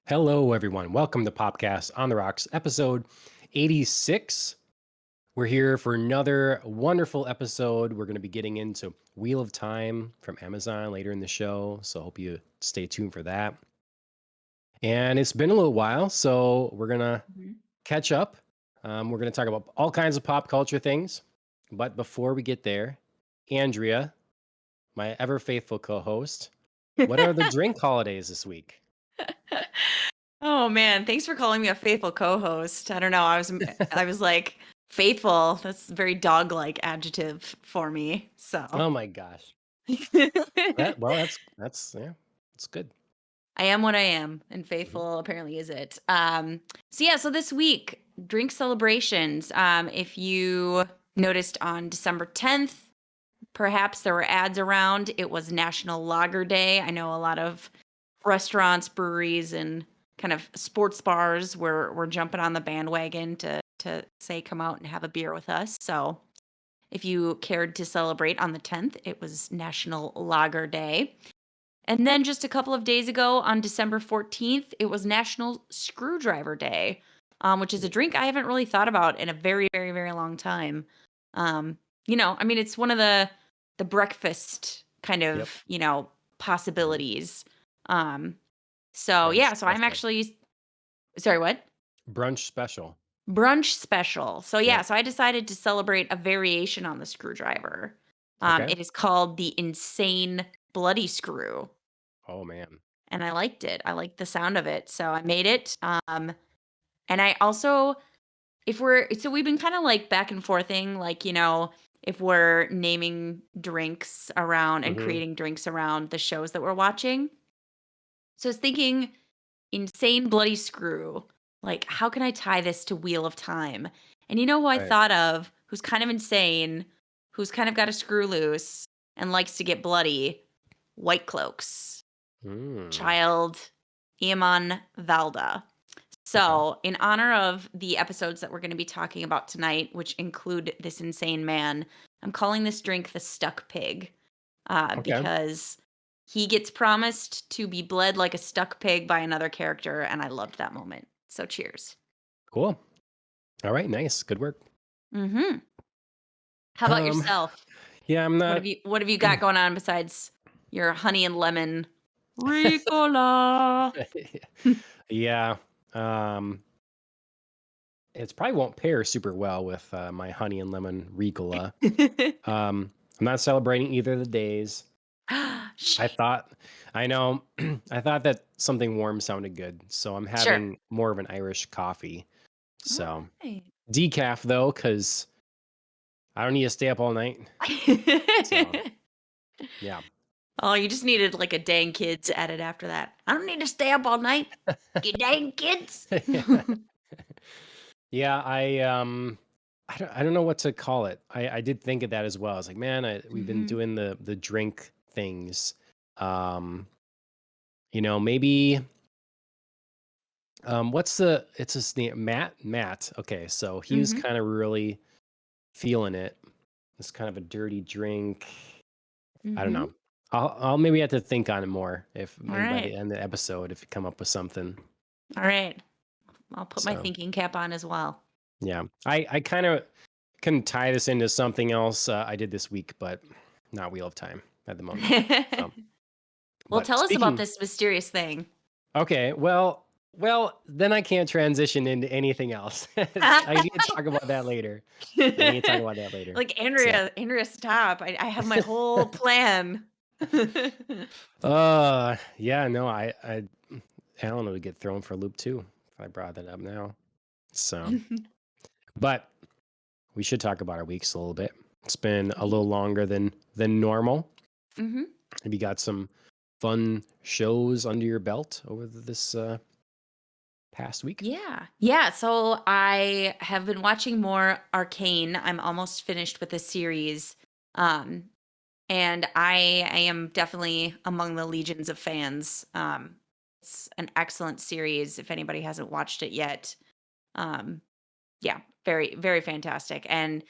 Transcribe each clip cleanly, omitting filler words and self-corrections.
Hello, everyone. Welcome to Popcast on the Rocks, episode 86. We're here for another wonderful episode. We're going to be getting into Wheel of Time from Amazon later in the show, so I hope you stay tuned for that. And it's been a little while, so we're going to Mhm. catch up. We're going to talk about all kinds of pop culture things. But before we get there, Andrea, my ever faithful co host, what are the drink holidays this week? Oh man, thanks for calling me a faithful co-host. I don't know. I was like faithful. That's a very dog-like adjective for me. So Oh my gosh. That's yeah, it's good. I am what I am, and Mhm. faithful apparently is it. So this week, drink celebrations. If you noticed on December 10th, perhaps there were ads around. It was National Lager Day. I know a lot of restaurants, breweries, and kind of sports bars were jumping on the bandwagon to say come out and have a beer with us. So if you cared to celebrate on the 10th, it was National Lager Day. And then just a couple of days ago on December 14th, it was National Screwdriver Day, which is a drink I haven't really thought about in a very, very, very long time. It's one of the breakfast kind Yep. of, Mhm. possibilities. Um, so Brunch yeah, so I'm special. actually sorry, what? Brunch special. Brunch special. So yeah, Yep. so I decided to celebrate a variation on the screwdriver. Okay. It is called the Insane Bloody Screw. Oh man. And I liked it. I liked the sound of it. So I made it. And I also, if we're, so we've been kind of like back and forthing, like, if we're naming drinks around and Hmm. creating drinks around the shows that we're watching. So I was thinking Insane Bloody Screw. Like, how can I tie this to Wheel of Time? And you know who I Right. thought of who's kind of insane, who's kind of got a screw loose and likes to get bloody? White Cloaks. Mm. Child Eamon Valda. Okay. So, in honor of the episodes that we're going to be talking about tonight, which include this insane man, I'm calling this drink the Stuck Pig Okay. because he gets promised to be bled like a stuck pig by another character, and I loved that moment. So, cheers. Cool. All right. Nice. Good work. Hmm. How about Um. yourself? Yeah. I'm What have not. you got going on besides your honey and lemon Ricola? Yeah. Um. It's probably won't pair super well with my honey and lemon Ricola. I'm not celebrating either of the days. I Shame. thought, I know, I thought that something warm sounded good, so I'm Sure. having more of an Irish coffee. So Alright. decaf though, because I don't need to stay up all night. So yeah. Oh, you just needed, like, a dang kids added after that. "I don't need to stay up all night, you dang kids." Yeah, I don't know what to call it. I did think of that as well. I was like, man, we've been Mhm. doing the drink things. Um, maybe what's it's his name? Matt. Okay, so he was Mhm. kind of really feeling it. It's kind of a dirty drink. I don't know. Mhm. I'll maybe have to think on it more if maybe by the Alright. end of the episode if you come up with something. Alright. I'll put my So thinking cap on as well. yeah, I kind of can tie this into something else I did this week, but not Wheel of Time at the moment. So, Well, but tell us about speaking, this mysterious thing. okay, well, then I can't transition into anything else. I need to talk about that later. I need to talk about that later. Like, So, Andrea, stop. I have my whole plan. yeah, no, Alan would get thrown for a loop too if I brought that up now. So, but we should talk about our weeks a little bit. It's been a little longer than normal. Mhm. Have you got some fun shows under your belt over this past week? Yeah. Yeah, so I have been watching more Arcane. I'm almost finished with the series. Um, and I am definitely among the legions of fans. It's an excellent series if anybody hasn't watched it yet. Um, yeah, very, very fantastic. And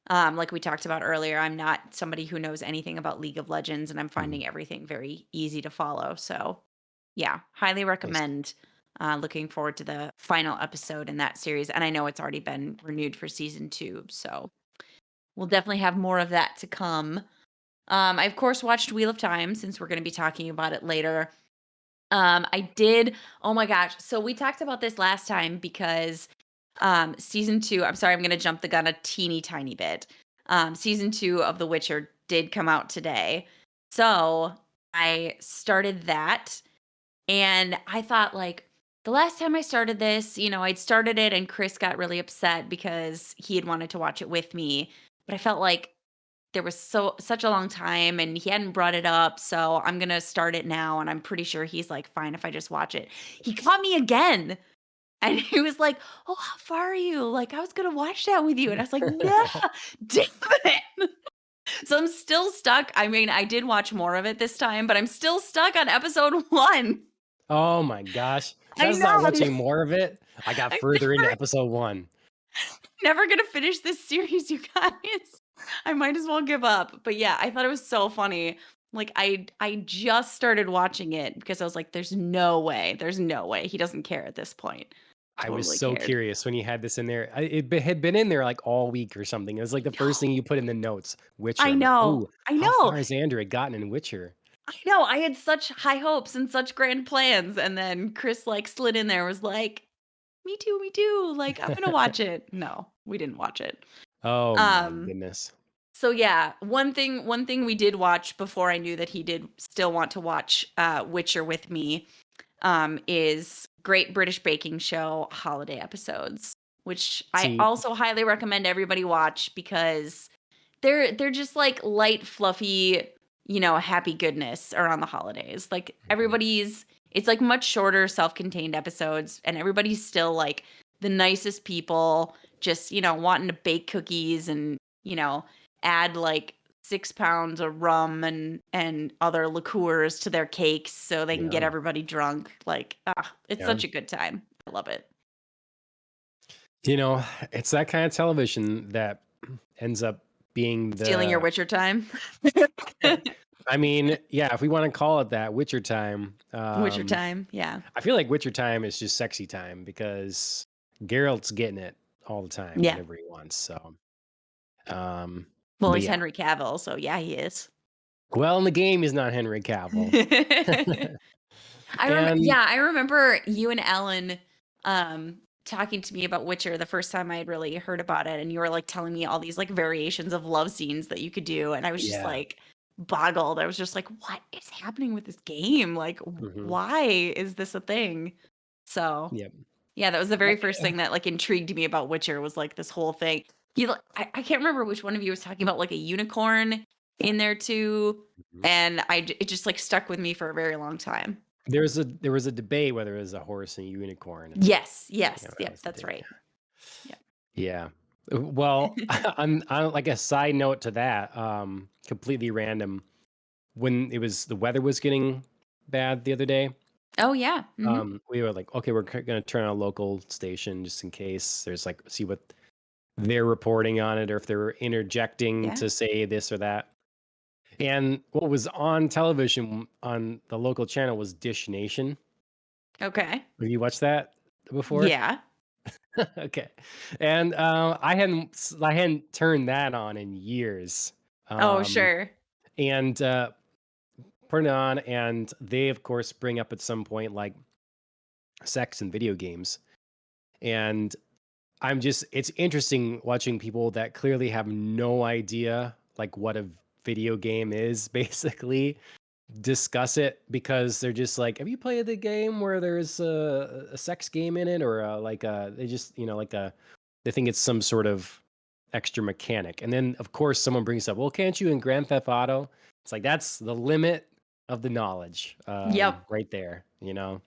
like we talked about earlier, I'm not somebody who knows anything about League of Legends, and I'm Mhm. finding everything very easy to follow. So, yeah, highly Nice. recommend. Looking forward to the final episode in that series, and I know it's already been renewed for season 2, so we'll definitely have more of that to come. I of course watched Wheel of Time since we're going to be talking about it later. I did. Oh my gosh. So we talked about this last time because season 2, I'm sorry, I'm going to jump the gun a teeny tiny bit. Season 2 of The Witcher did come out today. So I started that and I thought like the last time I started this, I'd started it and Chris got really upset because he had wanted to watch it with me, but I felt like there was such a long time and he hadn't brought it up, so I'm gonna start it now, and I'm pretty sure he's like, "Fine if I just watch it." He caught me again, and he was like, "Oh, how far are you? Like, I was gonna watch that with you." And I was like, "No, damn it." So I'm still stuck. I mean, I did watch more of it this time, but I'm still stuck on episode 1. Oh my gosh. I That's not know. watching more of it. I got I'm further into never episode 1. never gonna finish this series, you guys. I might as well give up. But yeah, I thought it was so funny. Like I just started watching it because I was like, there's no way he doesn't care at this point. I was Totally so cared. curious when you had this in there. Had been in there like all week or something. It was like the first thing you put in the notes, Witcher. I I'm like, know. "Ooh, I how know. far has Andrew gotten in Witcher?" I know. I had such high hopes and such grand plans. And then Chris like slid in there, was like, me too, me too. Like, I'm gonna watch it. No, we didn't watch it. Oh my Um, goodness. So yeah, one thing we did watch before I knew that he did still want to watch Witcher with me is Great British Baking Show holiday episodes, which I See, also highly recommend everybody watch because they're just like light, fluffy, happy goodness around the holidays. Like mhm, it's like much shorter, self-contained episodes, and everybody's still like the nicest people, just wanting to bake cookies and add like 6 pounds of rum and other liqueurs to their cakes so they can get yeah, everybody drunk. Like, it's yeah. such a good time. I love it. You know, it's that kind of television that ends up being Stealing your the Witcher time. I mean, yeah, if we wanna call it that, Witcher time, Witcher time. Yeah. I feel like Witcher time is just sexy time because Geralt's getting it all the time Yeah. whenever he wants, so, um, Well, but he's yeah. Henry Cavill, so yeah, he is. Well, in the game, he's not Henry Cavill. And I remember you and Ellen talking to me about Witcher the first time I had really heard about it, and you were like telling me all these like variations of love scenes that you could do, and I was just yeah, like boggled. I was just like, what is happening with this game? Like, mhm, why is this a thing? So yep. yeah, that was the I very first thing that like intrigued me about Witcher, was like this whole thing. I can't remember which one of you was talking about like a unicorn in there too, mhm. and it just like stuck with me for a very long time. There was a debate whether it was a horse and a unicorn, and, Yes, you yes, know, that yep, was the that's thing, right. Yep. yeah. Well, on, like, a side note to that, completely random, when it was the weather was getting bad the other day, Oh, yeah, mhm, we were like, "Okay, we're gonna turn on a local station just in case there's, like see what they're reporting on it or if they're interjecting yeah, to say this or that." And what was on television on the local channel was Dish Nation. okay, Have you watched that before? yeah. Okay. And, I hadn't turned that on in years. Oh, Um, sure. and, put it on, and they, of course, bring up at some point, like, sex and video games. And it's interesting watching people that clearly have no idea, like, what a video game is, basically, discuss it because they're just like, "Have you played the game where there's a sex game in it?" Or, like, they just, like, they think it's some sort of extra mechanic. And then, of course, someone brings up, "Well, can't you in Grand Theft Auto?" It's like, that's the limit of the knowledge, Yep. right there, you know?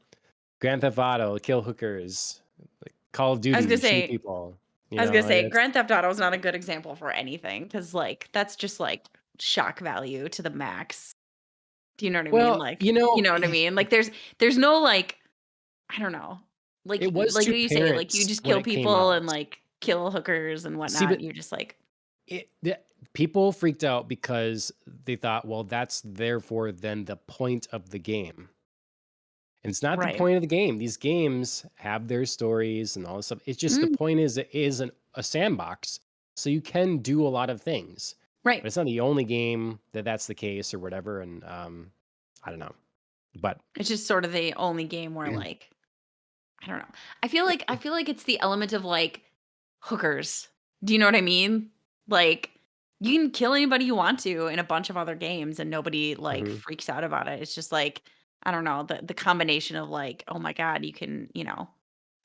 Grand Theft Auto, kill hookers, like, Call of I was Duty, gonna shoot say people, I was gonna like, say that's Grand Theft Auto is not a good example for anything because like, that's just, like, shock value to the max. Do you know what I mean? well, Like, you know what I mean? Like, there's no, like, I don't know. it was Like to what you say, like, you parents just when kill it came people and, out. like, kill hookers and See, whatnot, but and you're just like, people freaked out because they thought, well, that's therefore then the point of the game. And it's not the Right. point of the game. These games have their stories and all this stuff. It's just the Mm, point is it is a sandbox, so you can do a lot of things. right. But it's not the only game that that's the case or whatever. And I don't know, but It's just sort of the only game where, like, I don't know. I feel like it's the element of, like, hookers. Do you know what I mean? Like, you can kill anybody you want to in a bunch of other games and nobody, like, mhm, freaks out about it. It's just like, I don't know, the combination of, like, oh my god, you can,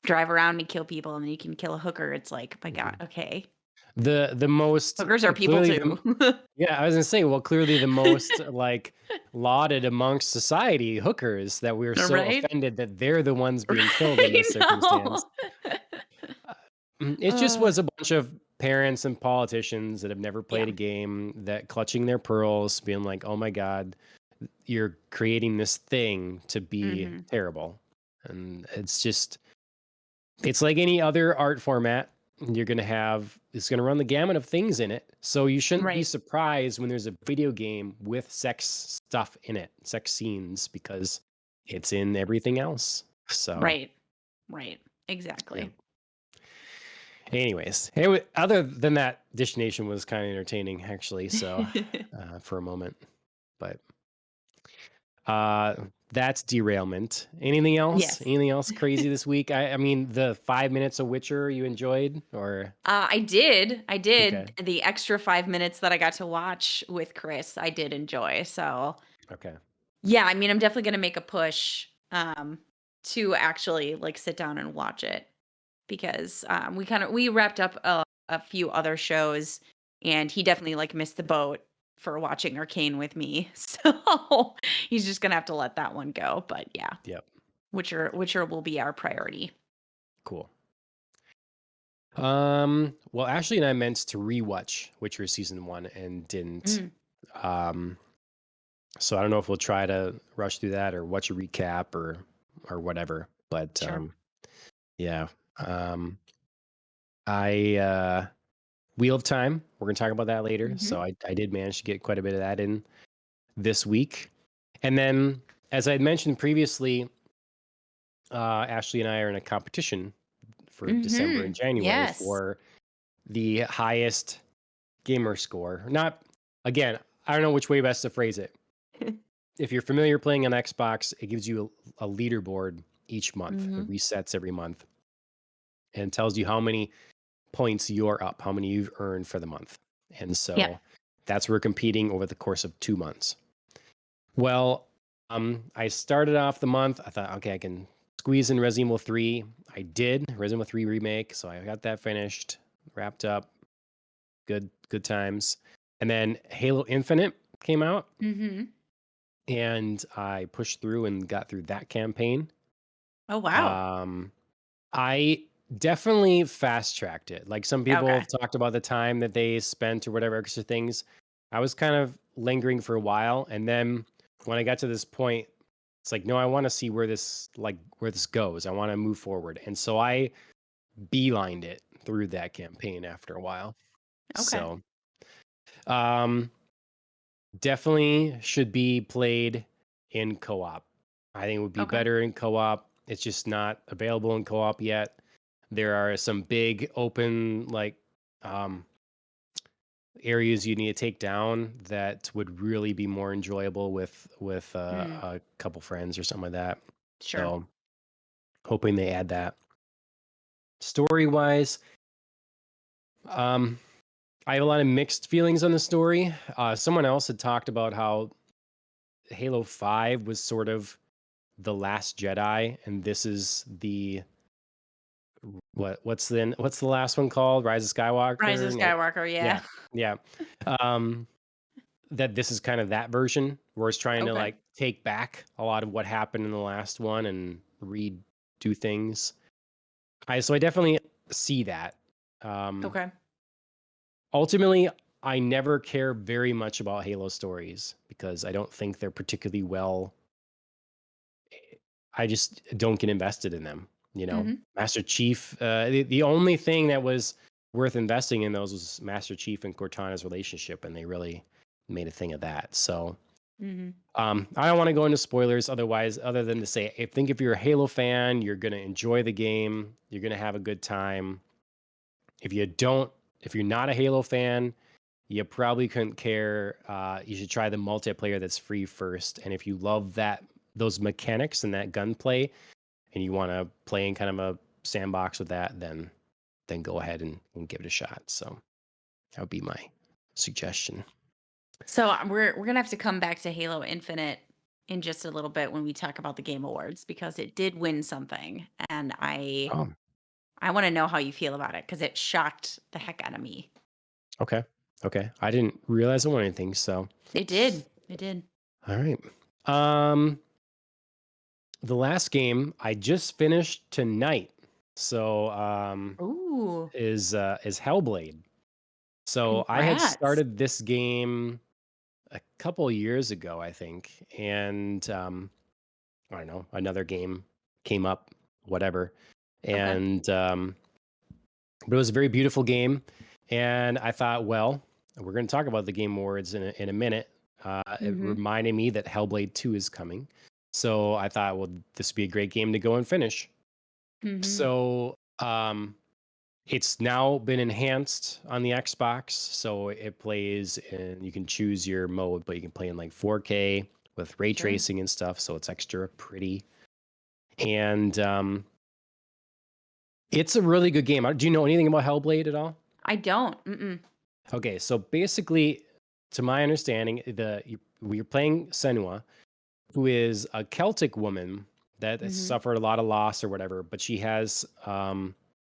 drive around and kill people and then you can kill a hooker. It's like, my god, mhm. okay. The most Hookers are people clearly too. the yeah, I was gonna say, well, clearly the most like lauded amongst society, hookers, that we're so Right? offended that they're the ones being killed in this Right? circumstance. No. Uh, it just Uh, was a bunch of parents and politicians that have never yeah. played a game that clutching their pearls, being like, "Oh my god, you're creating this thing to be Mhm. terrible." And it's like any other art format. You're going to have, it's going to run the gamut of things in it. So you shouldn't be Right. surprised when there's a video game with sex stuff in it, sex scenes, because it's in everything else. So, Right. Right. yeah. Exactly. Anyways, other than that, Dish Nation was kind of entertaining, actually. So, for a moment, but uh, that's derailment. Anything else? Yes. Anything else crazy this week? I mean, the 5 minutes of Witcher you enjoyed, or I did. I okay, did. The extra 5 minutes that I got to watch with Chris, I did enjoy. So, okay. yeah, I mean, I'm definitely gonna make a push, to actually, like, sit down and watch it because, we wrapped up a few other shows, and he definitely, like, missed the boat for watching Arcane with me. So, he's just gonna have to let that one go, but yeah, Yep. Witcher will be our priority. Cool. Well, Ashley and I meant to rewatch Witcher season one and didn't. Mm, Um, so I don't know if we'll try to rush through that or watch a recap or whatever. But sure. yeah. Um, I Wheel of Time. We're gonna talk about that later. So Mhm. I did manage to get quite a bit of that in this week. And then, as I had mentioned previously, Ashley and I are in a competition for December and Mhm. January Yes. for the highest gamer score. Not again, I don't know which way best to phrase it. If you're familiar playing on Xbox, it gives you a leaderboard each month. It Mhm. resets every month and tells you how many points you're up, how many you've earned for the month. And Yep. so that's where we're competing over the course of 2 months. Well, I started off the month. I thought, okay, I can squeeze in Resident Evil 3. I did Resident Evil 3 remake, so I got that finished, wrapped up. Good times. And then Halo Infinite came out, Mhm. and I pushed through and got through that campaign. Oh, wow. Um, I definitely fast tracked it. Like some people Okay. have talked about the time that they spent or whatever extra things. I was kind of lingering for a while, and then when I got to this point, it's like, no, I want to see where this goes. I want to move forward, and so I beelined it through that campaign after a while. Okay. So, um, definitely should be played in co-op. I think it would be Okay. better in co-op. It's just not available in co-op yet. There are some big open um areas you need to take down that would really be more enjoyable with Mm, a couple friends or something like that. sure. So hoping they add that. Story wise, um I have a lot of mixed feelings on the story. Someone else had talked about how Halo 5 was sort of the Last Jedi, and this is the what's the last one called? Rise of Rise of Skywalker? No, Skywalker, yeah, yeah. yeah. Um, that this is kind of that version where it's trying to Okay. like take back a lot of what happened in the last one and redo things. So I definitely see that. Um, Okay. Ultimately, I never care very much about Halo stories because I don't think they're particularly well. I just don't get invested in them. You know, Mhm. Master Chief. The only thing that was worth investing in those was Master Chief and Cortana's relationship, and they really made a thing of that. So, Mhm. I don't want to go into spoilers otherwise, other than to say, I think if you're a Halo fan, you're going to enjoy the game. You're going to have a good time. If you don't, if you're not a Halo fan, you probably couldn't care. You should try the multiplayer that's free first. And if you love those mechanics and that gunplay, and you want to play in kind of a sandbox with that, then go ahead and give it a shot. So that would be my suggestion. So we're gonna have to come back to Halo Infinite in just a little bit when we talk about the Game Awards because it did win something, and Oh, I want to know how you feel about it because it shocked the heck out of me. okay. Okay. I didn't realize it won anything. So, It did. It did. all right. Um, the last game I just finished tonight. So, Ooh, is Hellblade. So I had congrats. started this game a couple years ago, I think, and I don't know, another game came up, whatever, Okay. and but it was a very beautiful game, and I thought, well, we're going to talk about the Game Awards in a minute. It Mhm. reminded me that Hellblade 2 is coming, so I thought, well, this would be a great game to go and finish. Mhm. So it's now been enhanced on the Xbox, so it plays and you can choose your mode, but you can play in like 4K with ray Sure. tracing and stuff, so it's extra pretty. And it's a really good game. Do you know anything about Hellblade at all? I don't. Mm-mm. Okay, so basically, to my understanding, we're playing Senua, who is a Celtic woman that has Mhm. suffered a lot of loss or whatever, but she has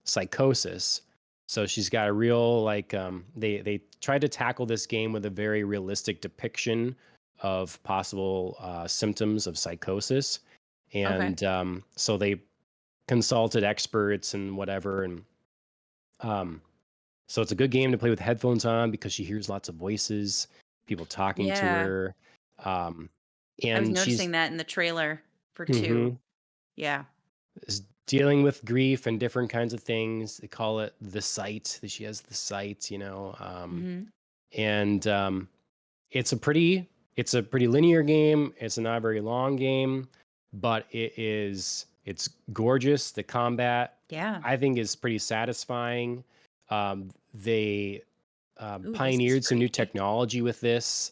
psychosis. So she's got a real they tried to tackle this game with a very realistic depiction of possible symptoms of psychosis, Okay. and so they consulted experts and whatever, and um, so it's a good game to play with headphones on because she hears lots of voices, people talking to Yeah. her, um, I was and she's noticing that in the trailer for 2. mhm, Yeah. is dealing with grief and different kinds of things. They call it the sight. That she has the sight, Mhm. and it's a pretty linear game. It's not a very long game, but it's gorgeous. The combat Yeah. I think is pretty satisfying. They Ooh, this is pioneered some new pretty. technology with this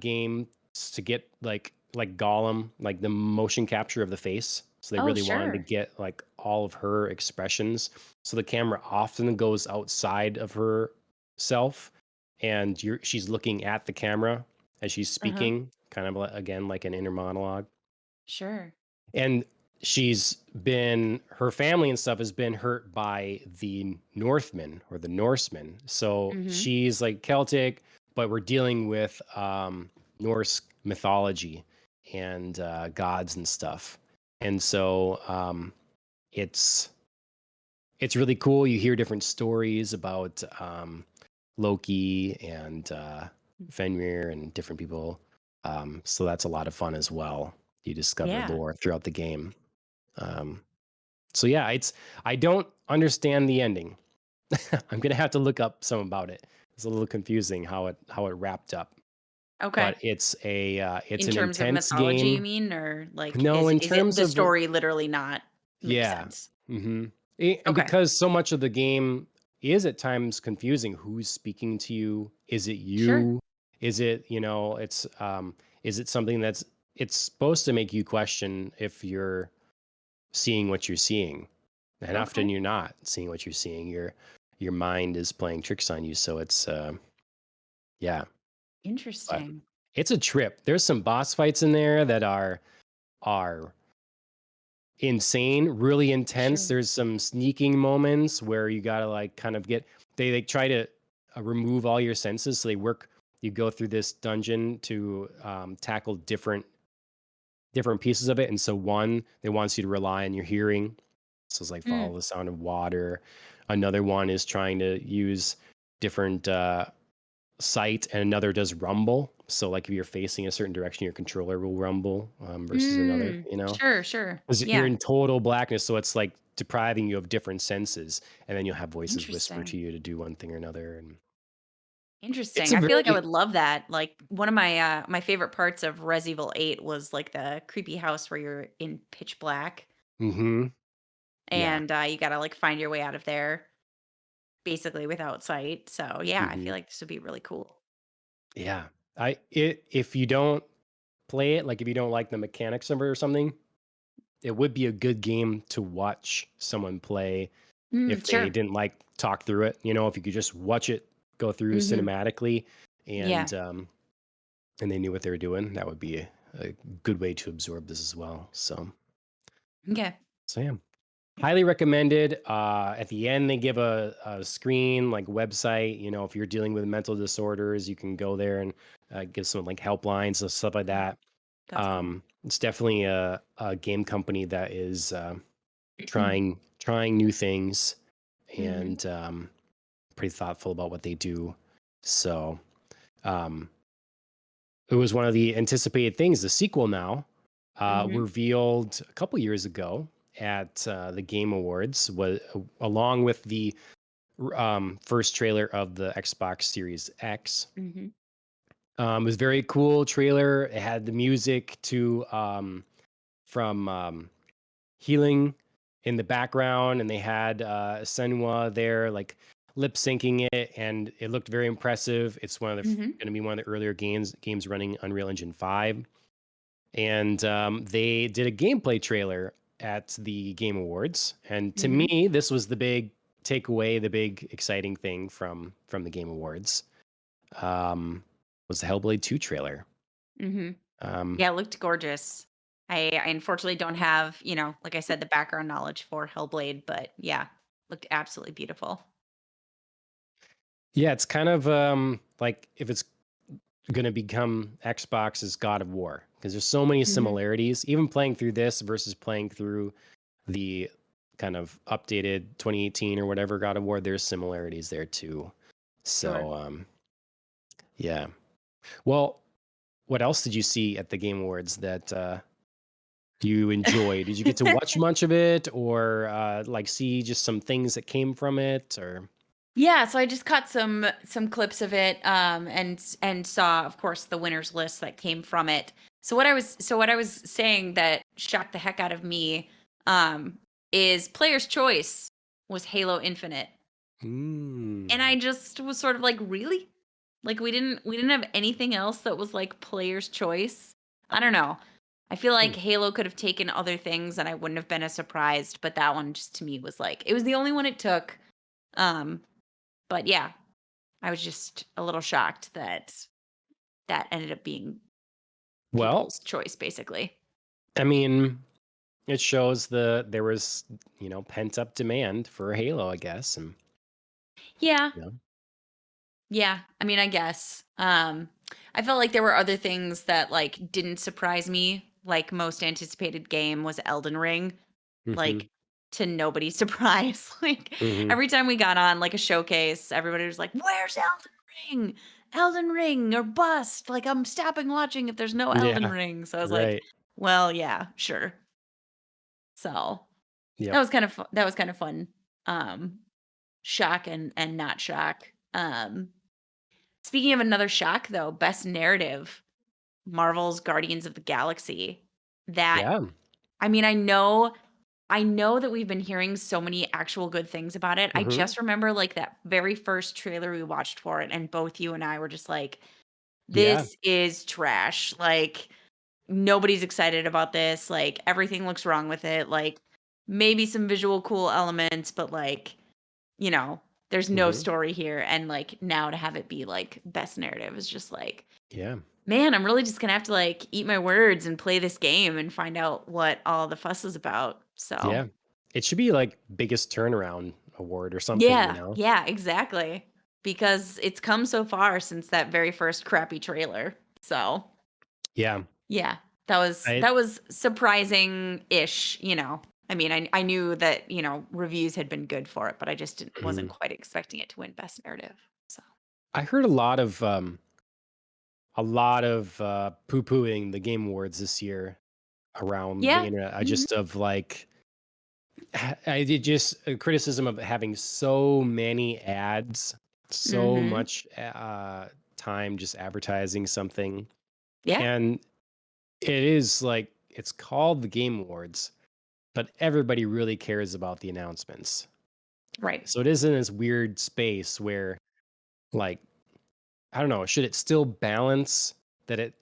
game to get like Gollum, like the motion capture of the face. So they Oh, really wanted to sure. get like all of her expressions. So the camera often goes outside of herself, and she's looking at the camera as she's Uh-huh. speaking, kind of again like an inner monologue. Sure. And her family and stuff has been hurt by the Northmen or the Norsemen. So Mhm. she's like Celtic, but we're dealing with Norse mythology and gods and stuff. And so it's it's really cool. You hear different stories about Loki and Fenrir and different people. So that's a lot of fun as well. You discover Yeah. lore throughout the game. Um, so yeah, I don't understand the ending. I'm gonna have to look up some about it. It's a little confusing how it wrapped up, Okay. but it's In an terms of intense mythology, you game. mean? Or, like, No, in is it terms the of story literally not make yeah, sense? and Okay. because so much of the game is at times confusing. Who's speaking to you? Is it Sure. you? Is it it's is it something it's supposed to make you question if you're seeing what you're seeing. And often Okay. you're not seeing what you're seeing. Your mind is playing tricks on you. So it's yeah, but Interesting. it's a trip. There's some boss fights in there that are insane, really intense. Sure. There's some sneaking moments where you gotta like kind of they try to remove all your senses. So you go through this dungeon to tackle different pieces of it. And so one, they wants you to rely on your hearing. So it's like Mm. follow the sound of water. Another one is trying to use different sight, and another does rumble. So like if you're facing a certain direction, your controller will rumble versus another, Mm. Sure, sure. because you're Yeah. in total blackness. So it's like depriving you of different senses, and then you'll have voices whisper to Interesting. you to do one thing or another. And It's Interesting. a I feel like I very would love that. Like one of my favorite parts of Res Evil 8 was like the creepy house where you're in pitch black mhm, yeah, and you got to like find your way out of there basically without sight. So, yeah, I feel mhm, like this would be really cool. yeah. If you don't play it, like, if you don't like the mechanics of it or something, it would be a good game to watch someone play Mm, if they sure. didn't, like, talk through it, you know, if you could just watch it go through Mhm. cinematically Yeah. and they knew what they were doing, that would be a good way to absorb this as well, Okay. yeah. Highly recommended. At the end, they give a screen like website. You know, if you're dealing with mental disorders, you can go there and give some like helplines and stuff like Oh, that. that's cool. It's definitely a game company that is trying new things Mhm. and pretty thoughtful about what they do. So um, it was one of the anticipated things. The sequel now Mhm. revealed a couple years ago at the Game Awards, was along with the first trailer of the Xbox Series X. Mhm. It was a very cool trailer. It had the music to from Healing in the background, and they had Senua there, like lip syncing it, and it looked very impressive. It's one of the Mhm. going to be one of the earlier games running Unreal Engine 5, and they did a gameplay trailer at the Game Awards. And to Mhm. me, this was the big takeaway, the big exciting thing from the Game Awards. Was the Hellblade 2 trailer. Mhm. Um, Yeah, it looked gorgeous. I unfortunately don't have, like I said, the background knowledge for Hellblade, but yeah, looked absolutely beautiful. yeah, it's kind of like if it's going to become Xbox's God of War, because there's so many Mhm. similarities. Even playing through this versus playing through the kind of updated 2018 or whatever God of War, there's similarities there too. Sure. So yeah. Well, what else did you see at the Game Awards that you enjoyed? Did you get to watch much of it, or like see just some things that came from it, or? Yeah, so I just caught some clips of it, and saw, of course, the winners list that came from it. So what I was saying that shocked the heck out of me, um, is player's choice was Halo Infinite. And Mm. I just was sort of like, "Really? Like, we didn't have anything else that was, like, player's choice?" I don't know. I feel Hmm. like Halo could have taken other things, and I wouldn't have been as surprised, but that one just to me was like it was the only one it took, um, but yeah, I was just a little shocked that that ended up being Well, people's choice, basically. I mean, it shows there was, pent up demand for Halo, I guess, and Yeah. you know. Yeah, I mean, I guess. I felt like there were other things that, like, didn't surprise me, like, most anticipated game was Elden Ring, Mhm. like, to nobody's surprise. Like, Mhm. every time we got on, like, a showcase, everybody was like, "Where's Elden Ring? Elden Ring or bust. Like, I'm stopping watching if there's no Elden Yeah. Ring." So I was like, Right. "Well, yeah, sure." So, that Yep. was kind of that was kind of fun. Um, shock and not shock. Speaking of another shock though, best narrative, Marvel's Guardians of the Galaxy. That Yeah. I mean, I know that we've been hearing so many actual good things about it. I Mhm. just remember like that very first trailer we watched for it and both you and I were just like, Yeah. this is trash. Like nobody's excited about this. Like everything looks wrong with it. Like maybe some visual cool elements, but like, you know, there's no Mhm. story here. And like now to have it be like best narrative is just like, Yeah. man, I'm really just gonna have to like eat my words and play this game and find out what all the fuss is about. So Yeah. It should be like biggest turnaround award or something, you yeah, know? yeah, exactly. Because it's come so far since that very first crappy trailer. So Yeah. yeah, that was surprising-ish. I mean, I knew that, reviews had been good for it, but I just wasn't Mhm. quite expecting it to win best narrative. So I heard a lot of poo-pooing the Game Awards this year around the yeah. internet. I Mhm. just of like I did just a criticism of having so many ads so Mhm. much time just advertising something, Yeah. and it is like it's called the Game Awards, but everybody really cares about the announcements. Right. So it is in this weird space where, like, I don't know, should it still balance that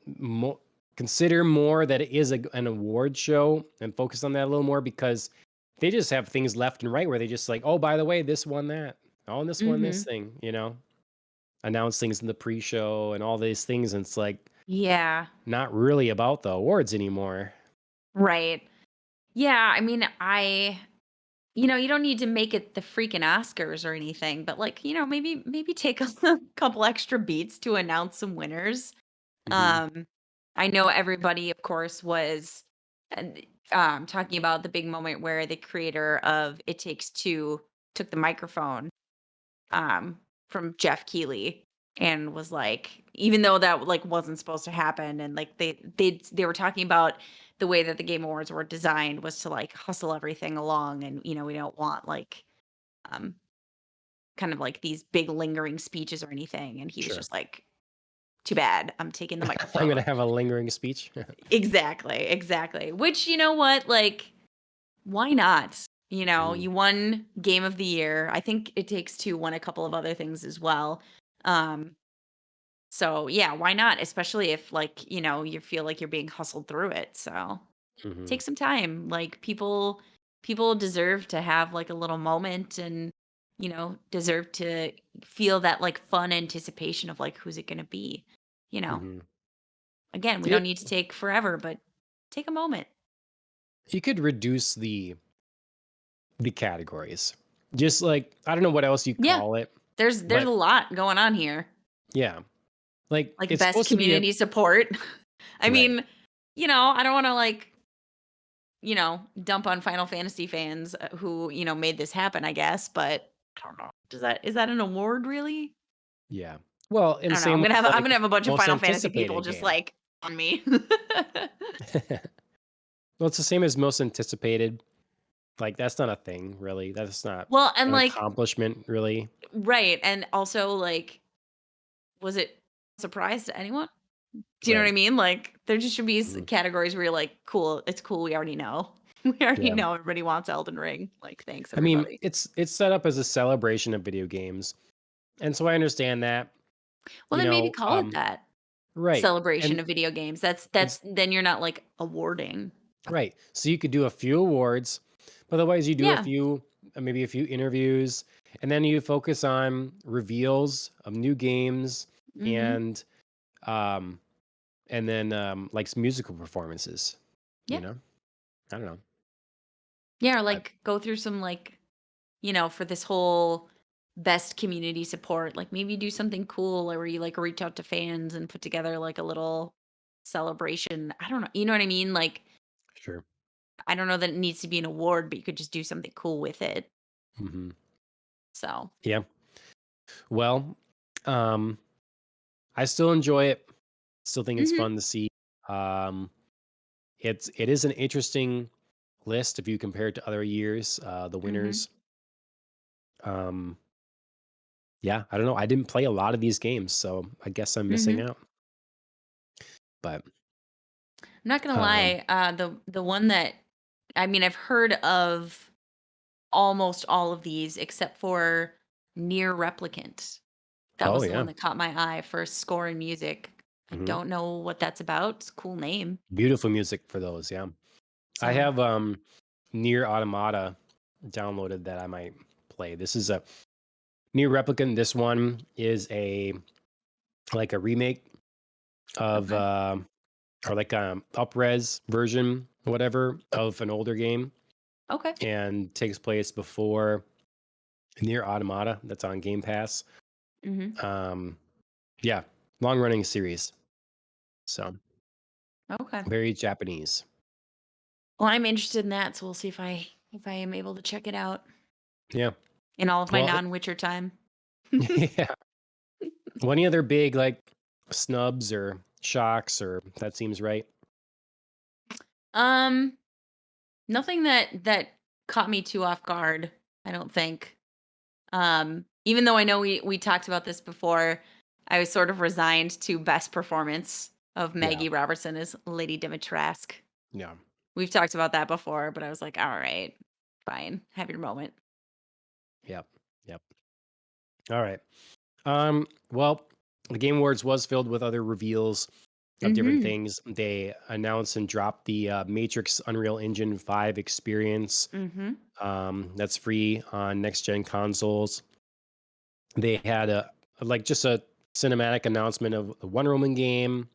consider more that it is an award show and focus on that a little more because they just have things left and right where they just like, oh, by the way, this won that. Oh, and this won this Mhm. thing, announce things in the pre-show and all these things. And it's like Yeah. not really about the awards anymore. Right. Yeah, I mean, you don't need to make it the freaking Oscars or anything, but, like, maybe take a couple extra beats to announce some winners. Hmm. Um, I know everybody, of course, was, talking about the big moment where the creator of It Takes Two took the microphone, um, from Jeff Keighley and was like, even though that, like, wasn't supposed to happen, and, like, they were talking about the way that the Game Awards were designed was to, like, hustle everything along, and, we don't want, like, um, kind of like these big lingering speeches or anything, and he was Sure. just like, "Too bad, I'm taking the I'm going to microphone." have a lingering speech. Exactly, exactly. Which, you know what, like, why not? Hmm. You won Game of the Year. I think It Takes Two won a couple of other things as well. Um, so yeah, why not? Especially if, like, you feel like you're being hustled through it. So Hmm. take some time. Like, people deserve to have, like, a little moment, and deserve to feel that, like, fun anticipation of, like, who's it going to be. You know. Hmm. Again, we don't need to take forever, but take a moment. You could reduce the categories. Just like I don't know what else you Yeah. call it, There's a but lot going on here. yeah, like Like, it's best supposed to be a community support. I right. mean, I don't want to, like, dump on Final Fantasy fans, who, made this happen, I guess, but I don't know. Is that an award really? Yeah. Well, in I the don't know. same I'm way going to have as I'm like going to have a bunch of most Final Fantasy people anticipated just, game. like, on me. Well, it's the same as most anticipated. Like that's not a thing, really. That's not Well, and, an like, accomplishment, really. right, and also, like, was it a surprise to anyone? Do you know what Right. I mean? Like, there just should be Mhm. categories where you're like, "Cool, it's cool, we already know." We already Yeah. know everybody wants Elden Ring. Like, thanks, I mean, everybody. it's set up as a celebration of video games, and so I understand that. Well, You then maybe know, call it that. right, Celebration and of video games. That's it's that's then you're not, like, awarding. right. So you could do a few awards, but otherwise you do a Yeah. few, maybe a few interviews, and then you focus on reveals of new games Mhm. and um like some musical performances. You Yeah. know, I don't know. Yeah, or, I, like, go through some, like, for this whole best community support, like, maybe do something cool where you, like, reach out to fans and put together, like, a little celebration. I don't know. You know what I mean? Like, sure. I don't know that it needs to be an award, but you could just do something cool with it. Hmm. So, Yeah. Well, um, I still enjoy it. Still think it's mhm, fun to see. Um, it is an interesting list if you compare it to other years. The mhm, winners. Um, yeah, I don't know. I didn't play a lot of these games, so I guess I'm missing mhm. out. But I'm not gonna um, lie, the one that, I mean, I've heard of almost all of these except for Near Replicant. That oh was the one yeah, that caught my eye for score and music. I hmm, don't know what that's about. It's a cool name. beautiful music for those. Yeah, I So, have Near Automata downloaded that I might play. This is a Near Replicant. This one is a like a remake of okay. or like upres version, whatever, of an older game, Okay. and takes place before Near Automata. That's on Game Pass. Mhm. Um, yeah, long running series. So Okay. very Japanese. Well, I'm interested in that, so we'll see if I am able to check it out Yeah. in all of my Well, non-Witcher time. yeah. Well, any other big like snubs or shocks or that seems right? Um, Nothing that caught me too off guard, I don't think. even though I know we talked about this before, I was sort of resigned to best performance of Yeah. Maggie Robertson as Lady Dimitrescu. Yeah. We've talked about that before, but I was like, all right, fine, have your moment. Yep. Yep. All right. Well, the Game Awards was filled with other reveals of different Mm-hmm. things. They announced and dropped the Matrix Unreal Engine 5 experience. Mm-hmm. That's free on next gen consoles. They had just a cinematic announcement of the Wonder Woman game,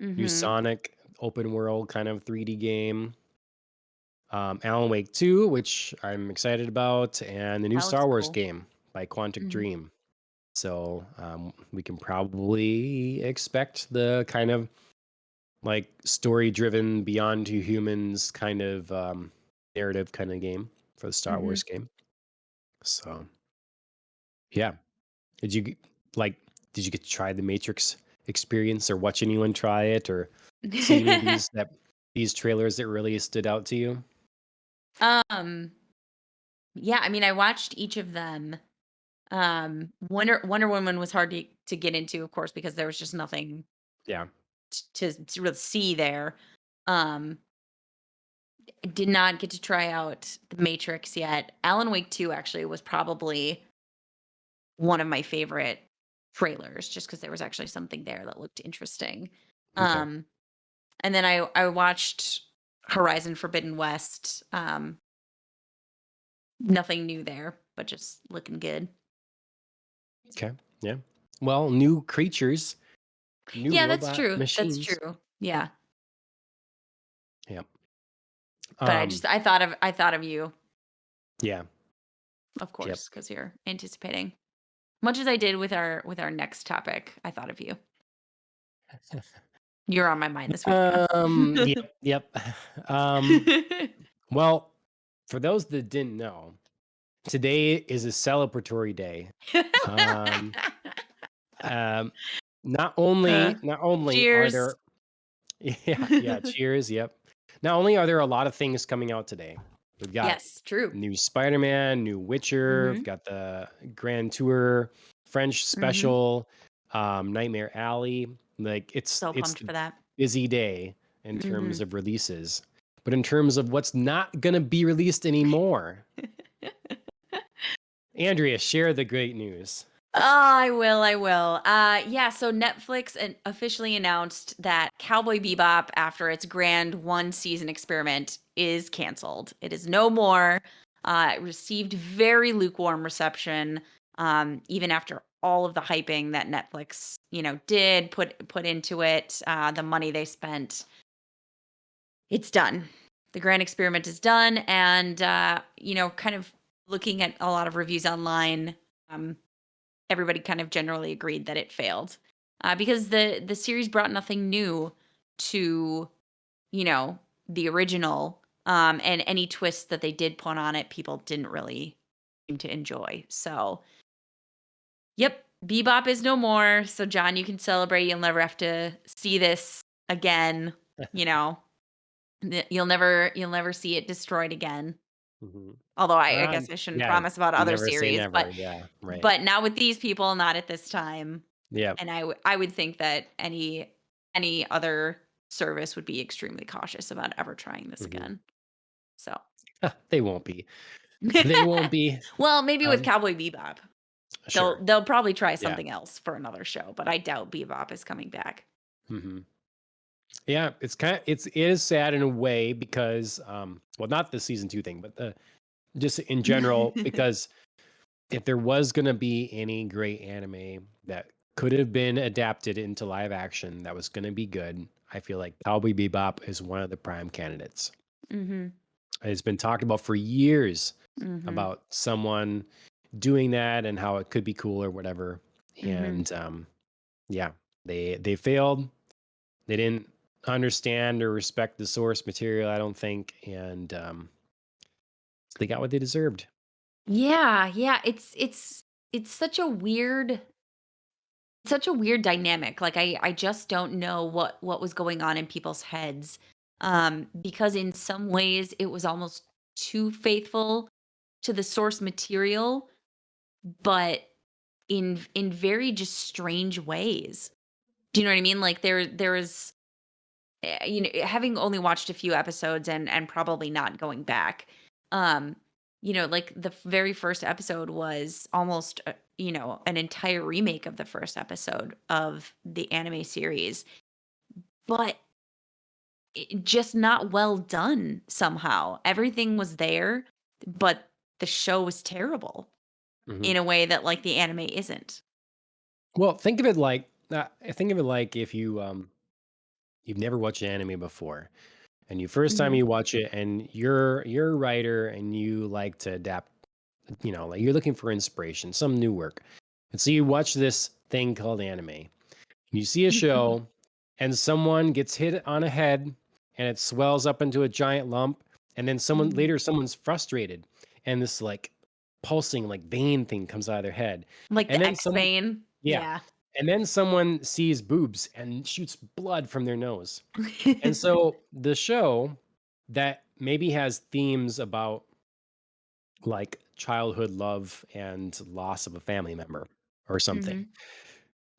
new Mm-hmm. Sonic open world kind of 3D game, Alan Wake 2, which I'm excited about, and the new That looks Star Wars cool. game by Quantic Mm-hmm. Dream. So we can probably expect the kind of like story driven Beyond Two Humans kind of narrative kind of game for the Star Mm-hmm. Wars game. So yeah, did you g- like? Did you get to try the Matrix experience, or watch anyone try it, or see any of these trailers that really stood out to you? um, yeah, I mean, I watched each of them. Wonder Woman was hard to get into, of course, because there was just nothing Yeah. to really see there. Um, I did not get to try out the Matrix yet. Alan Wake 2 actually was probably one of my favorite trailers, just because there was actually something there that looked interesting. Okay. Um, and then I watched Horizon Forbidden West. Nothing new there, but just looking good. Okay. Yeah. Well, new creatures, new Yeah, that's robot true. That's machines. true. Yeah. Yeah. But Um. I thought of you, Yeah. of Yep. course, because you're anticipating. Much as I did with our next topic, I thought of you. You're on my mind this week, John. Yep. Yep. Um. Well, for those that didn't know, today is a celebratory day. Um. Um. Uh, Not only are cheers. there yeah, cheers, yep. Not only are there a lot of things coming out today, we've got Yes, true. new Spider-Man, new Witcher, we've Mhm. got the Grand Tour, French Mhm. special, Nightmare Alley. Like So it's pumped the for that. busy day in terms Mhm. of releases. But in terms of what's not gonna be released anymore, Andrea, share the great news. Oh, I will, I will. Yeah, so Netflix officially announced that Cowboy Bebop, after its grand one season experiment, is canceled. It is no more. It received very lukewarm reception, even after all of the hyping that Netflix, did put into it, the money they spent. It's done. The grand experiment is done, and kind of looking at a lot of reviews online. Everybody kind of generally agreed that it failed because the series brought nothing new to you know the original, and any twists that they did put on it, people didn't really seem to enjoy. So, yep, Bebop is no more. So, John, you can celebrate. You'll never have to see this again. You know, you'll never see it destroyed again. Mhm. Although I guess I shouldn't Yeah, promise about other never say series, never. Yeah, right. but not with these people, not at this time. Yep. And I would think that any other service would be extremely cautious about ever trying this Mhm. again. So, They won't be. They won't be. well, maybe with Um, Cowboy Bebop, sure. they'll probably try Yeah. something else for another show, but I doubt Bebop is coming back. Mhm. Yeah, it is sad in a way because well, not the season 2 thing, but the just in general because if there was going to be any great anime that could have been adapted into live action that was going to be good, I feel like Cowboy Bebop is one of the prime candidates. Mhm. It's been talked about for years Mhm. about someone doing that and how it could be cool or whatever. Mhm. And yeah, they failed. They didn't understand or respect the source material, I don't think, and they got what they deserved. Yeah, yeah, it's such a weird dynamic. Like I just don't know what was going on in people's heads. Because in some ways it was almost too faithful to the source material, but in very just strange ways. Do you know what I mean? Like there is having only watched a few episodes and probably not going back. Um, like the very first episode was almost an entire remake of the first episode of the anime series, but just not well done somehow. Everything was there, but the show was terrible Mhm. in a way that like the anime isn't. Well, think of it like if you've never watched anime before, and you first time Mhm. you watch it, and you're a writer and you like to adapt, like you're looking for inspiration, some new work. And so you watch this thing called anime. You see a show and someone gets hit on a head and it swells up into a giant lump, and then Mhm. someone's frustrated and this like pulsing like vein thing comes out of their head. Like And the then X some Bane. Yeah. Yeah. And then someone sees boobs and shoots blood from their nose. And so the show that maybe has themes about like childhood love and loss of a family member or something. Mhm.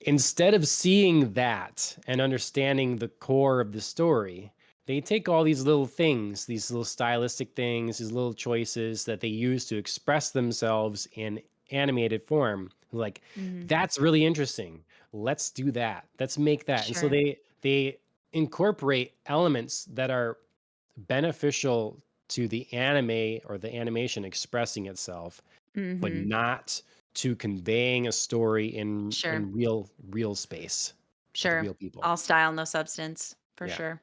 Instead of seeing that and understanding the core of the story, they take all these little things, these little stylistic things, these little choices that they use to express themselves in animated form. Like, Mhm. that's really interesting. Let's do that. Let's make that. And so Sure. they incorporate elements that are beneficial to the anime or the animation expressing itself, but Mhm. not to conveying a story Sure. in real space with Sure. real people. All style, no substance, for Yeah. sure.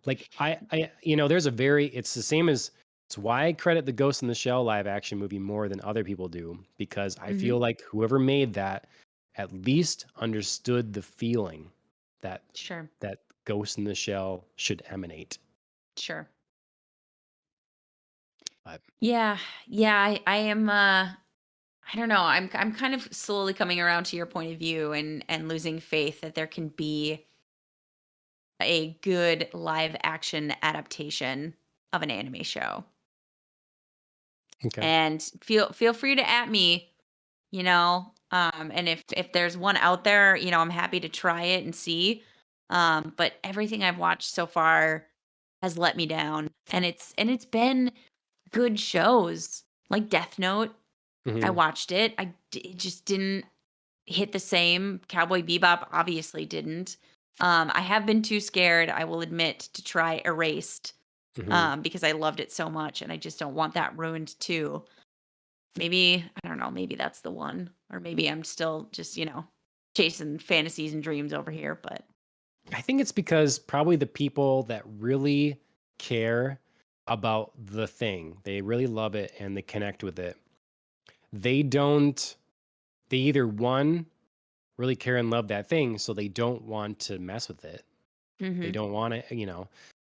Like there's a very it's the same as it's why I credit the Ghost in the Shell live action movie more than other people do, because I Mhm. feel like whoever made that at least understood the feeling that Sure. that Ghost in the Shell should emanate. Sure. But Yeah. Yeah, I am I don't know. I'm kind of slowly coming around to your point of view and losing faith that there can be a good live action adaptation of an anime show. okay. And feel free to at me, and if there's one out there, I'm happy to try it and see. But everything I've watched so far has let me down. And it's been good shows. Like Death Note, I Mhm. watched it. It just didn't hit the same. Cowboy Bebop obviously didn't. I have been too scared, I will admit, to try Erased, Mhm. because I loved it so much and I just don't want that ruined too. Maybe, I don't know, maybe that's the one. Or maybe I'm still just, chasing fantasies and dreams over here, but I think it's because probably the people that really care about the thing, they really love it and they connect with it. They don't, they either one, really care and love that thing, so they don't want to mess with it. They mhm. don't want to,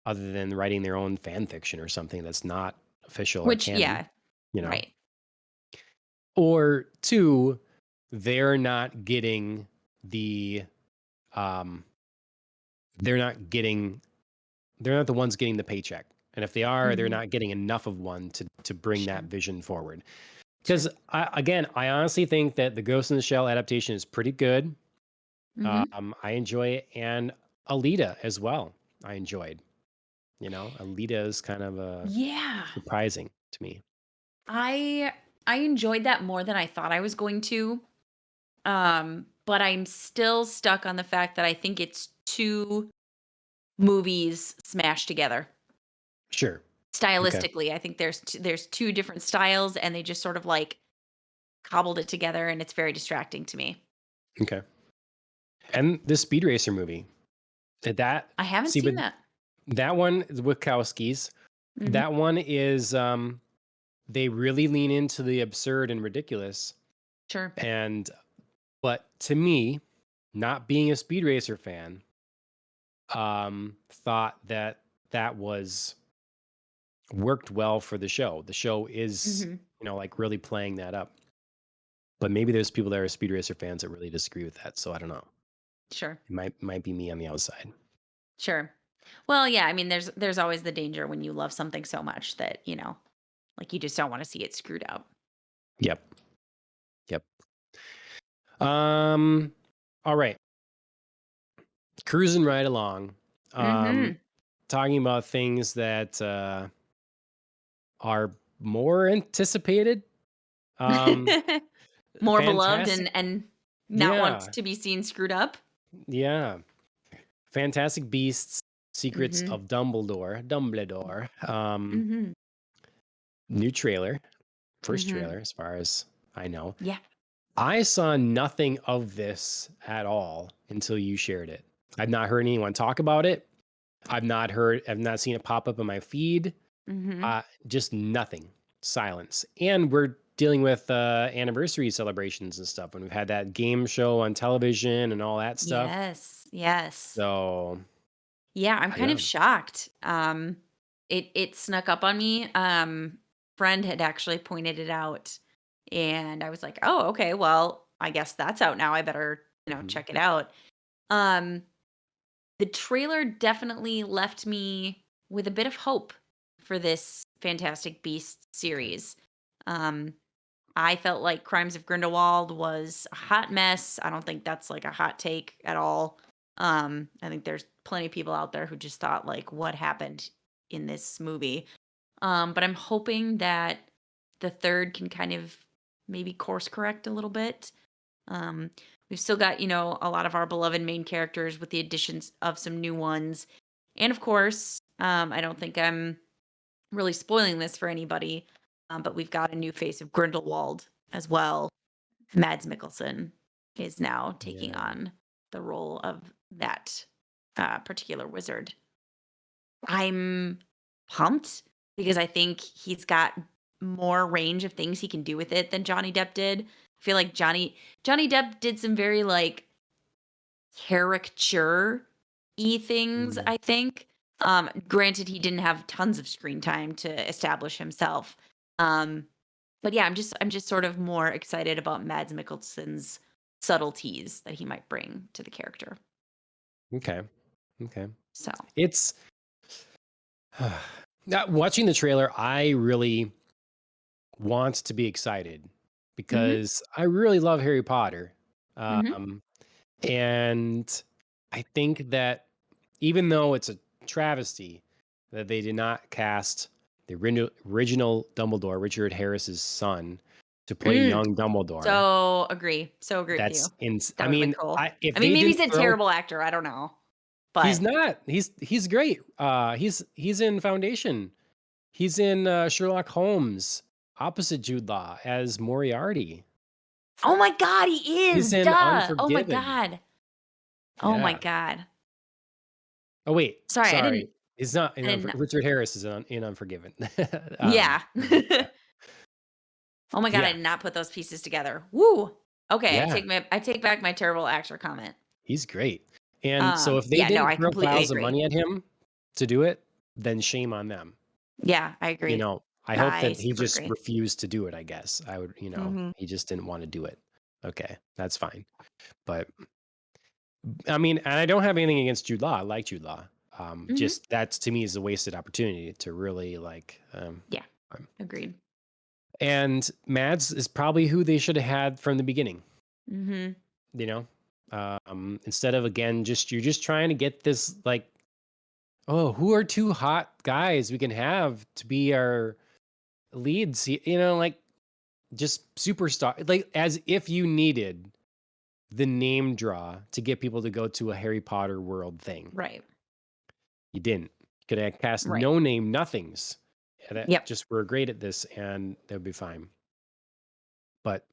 other than writing their own fan fiction or something that's not official or Which canon, yeah, you know. right. Or two, they're not getting the, um, they're not getting they're not the ones getting the paycheck. And if they are, they're Mhm. not getting enough of one to bring that Sure, vision forward. Because sure. again, I honestly think that the Ghost in the Shell adaptation is pretty good. Mhm. I enjoy it, and Alita as well. I enjoyed. Alita is kind of Yeah. surprising to me. I I enjoyed that more than I thought I was going to. But I'm still stuck on the fact that I think it's 2 movies smashed together. Sure. Okay. Stylistically, I think there's 2 different styles and they just sort of like cobbled it together and it's very distracting to me. Okay. And the Speed Racer movie. That I haven't see, but seen that. that one is Wachowskis. Mhm. That one is they really lean into the absurd and ridiculous. Sure. And but to me, not being a Speed Racer fan, thought that that was worked well for the show. The show is, Mhm. like really playing that up. But maybe there's people that are Speed Racer fans that really disagree with that. So I don't know. Sure. It might be me on the outside. Sure. Well, yeah, I mean there's always the danger when you love something so much that, like you just don't want to see it screwed up. Yep. Yep. All right. Cruising right along. Um, Mhm. talking about things that are more anticipated. Um, More beloved fantastic. and not want Yeah. to be seen screwed up. Yeah. Fantastic Beasts, Secrets Mhm. of Dumbledore. Mhm. New trailer, first Mhm. trailer, as far as I know. Yeah. I saw nothing of this at all until you shared it. I've not heard anyone talk about it. I've not seen it pop up in my feed. Mhm. Just nothing. Silence. And we're dealing with anniversary celebrations and stuff. And we've had that game show on television and all that stuff. Yes. Yes. So Yeah, I'm I don't kind of know. shocked. It snuck up on me. Friend had actually pointed it out, and I was like, "Oh, okay. Well, I guess that's out now. I better, Mhm. check it out." Um, the trailer definitely left me with a bit of hope for this Fantastic Beasts Okay. series. Um, I felt like Crimes of Grindelwald was a hot mess. I don't think that's like a hot take at all. I think there's plenty of people out there who just thought like, what happened in this movie? But I'm hoping that the third can kind of maybe course correct a little bit. Um, we've still got, a lot of our beloved main characters with the additions of some new ones. And of course, I don't think I'm really spoiling this for anybody, but we've got a new face of Grindelwald as well. Mads Mikkelsen is now taking Yeah. on the role of that particular wizard. I'm pumped because I think he's got more range of things he can do with it than Johnny Depp did. I feel like Johnny Depp did some very like caricature y things, Mhm. I think. Granted, he didn't have tons of screen time to establish himself. Um, but yeah, I'm just sort of more excited about Mads Mikkelsen's subtleties that he might bring to the character. Okay. Okay. So, It's now watching the trailer, I really want to be excited mhm, because I really love Harry Potter. mhm, Um, and I think that even though it's a travesty that they did not cast the original Dumbledore, Richard Harris's son, to play mm. young Dumbledore, So agree with you. I That would have been mean, cool. if I mean, they maybe didn't he's a throw terrible actor. I don't know, he's but not. He's great. He's in Foundation. He's in Sherlock Holmes opposite Jude Law as Moriarty. oh my god, he He's is. in Duh. Oh my Unforgiven. god. Oh my Yeah. god. Oh wait, Sorry, I didn't. sorry. He's not in I didn't. Richard Harris is in Unforgiven. Yeah. Yeah. Oh my god, I Yeah. did not put those pieces together. Woo. Okay, Yeah. I take back my terrible actor comment. He's great. And so if they Yeah, no, didn't I throw completely piles of agree. money at him to do it, then shame on them. Yeah, I agree. I hope I that he super just agree. refused to do it, I guess. Mhm. He just didn't want to do it. Okay, that's fine. But I mean, and I don't have anything against Jude Law. I like Jude Law. Mhm. Just that to me is a wasted opportunity to really Yeah, um, agreed. and Mads is probably who they should have had from the beginning, Mhm. you know? Instead of again, you're just trying to get this like, oh, who are two hot guys we can have to be our leads? Like just superstar, like as if you needed the name draw to get people to go to a Harry Potter world thing. Right. You didn't. You could have cast Right. no name nothings that Yep. just were great at this and they would be fine. But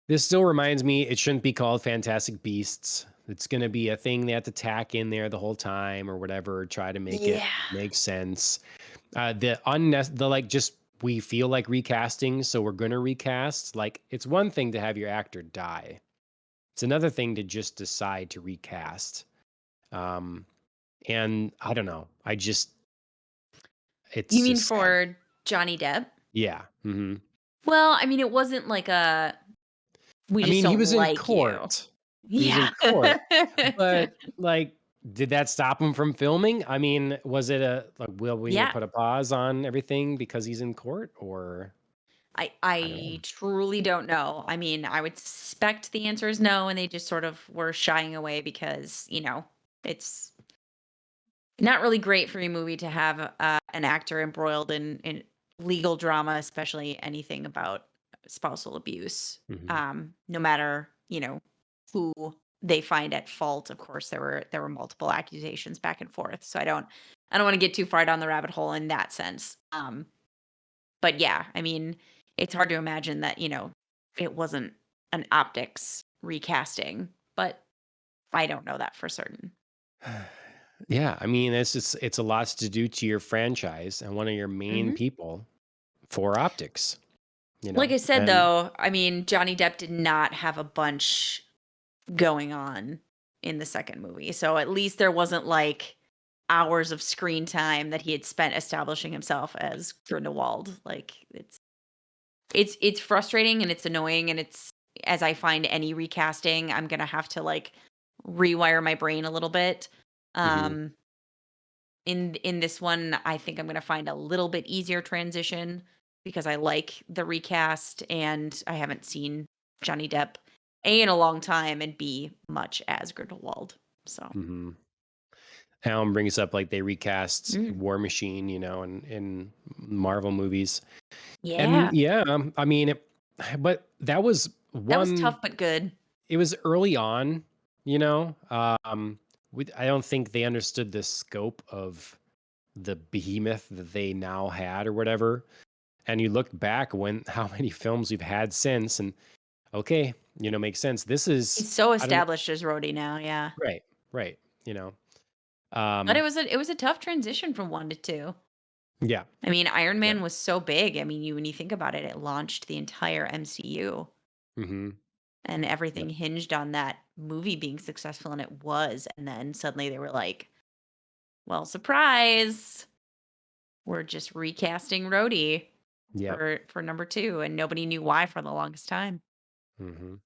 this still reminds me it shouldn't be called Fantastic Beasts. It's going to be a thing they have to tack in there the whole time or whatever, try to make it Yeah. make sense. The like just we feel like recasting, so we're going to recast. Like it's one thing to have your actor die. It's another thing to just decide to recast. Um and I don't know. You It's mean just sad. for Johnny Depp? Yeah. Mhm. Well, I mean, it wasn't like a we I just mean, he don't was in like you. court. He was in Yeah. court. But, like, did that stop him from filming? I mean, was it a like, "Will we need to Yeah. put a pause on everything because he's in court?" Or I don't know. I truly don't know. I mean, I would suspect the answer is no, and they just sort of were shying away because, it's not really great for a movie to have an actor embroiled in legal drama, especially anything about spousal abuse. Mhm. No matter who they find at fault. Of course, there were multiple accusations back and forth, so I don't want to get too far down the rabbit hole in that sense. But yeah, I mean, it's hard to imagine that it wasn't an optics recasting, but I don't know that for certain. Yeah, I mean, it's a lot to do to your franchise and one of your main Mhm. people for optics, you Like know? I said, And though, I mean, Johnny Depp did not have a bunch going on in the second movie. So at least there wasn't like hours of screen time that he had spent establishing himself as Grindelwald. Like it's frustrating and it's annoying and it's as I find any recasting, I'm gonna have to like rewire my brain a little bit. mhm, Um in this one, I think I'm gonna find a little bit easier transition because I like the recast and I haven't seen Johnny Depp A in a long time and B much as Grindelwald. So mhm. Alan brings up, like, they recast mm, War Machine, in Marvel movies. And yeah. yeah, I mean, but that was That was one tough but good. it was early on, you know? I don't think they understood the scope of the behemoth that they now had or whatever. And you look back when how many films we've had since and okay, makes sense. This is He's so I don't established as Rhodey now, yeah. right, right, you know. But it Um was a tough transition from 1 to 2. yeah. I mean, Iron Yep. Man was so big. I mean, when you think about it, it launched the entire MCU. Mhm. And Yep. everything hinged on that movie being successful, and it was, and then suddenly they were like, "Well, surprise, we're just recasting Rhodey Yep. for number 2," and nobody knew why for the longest time. Mhm.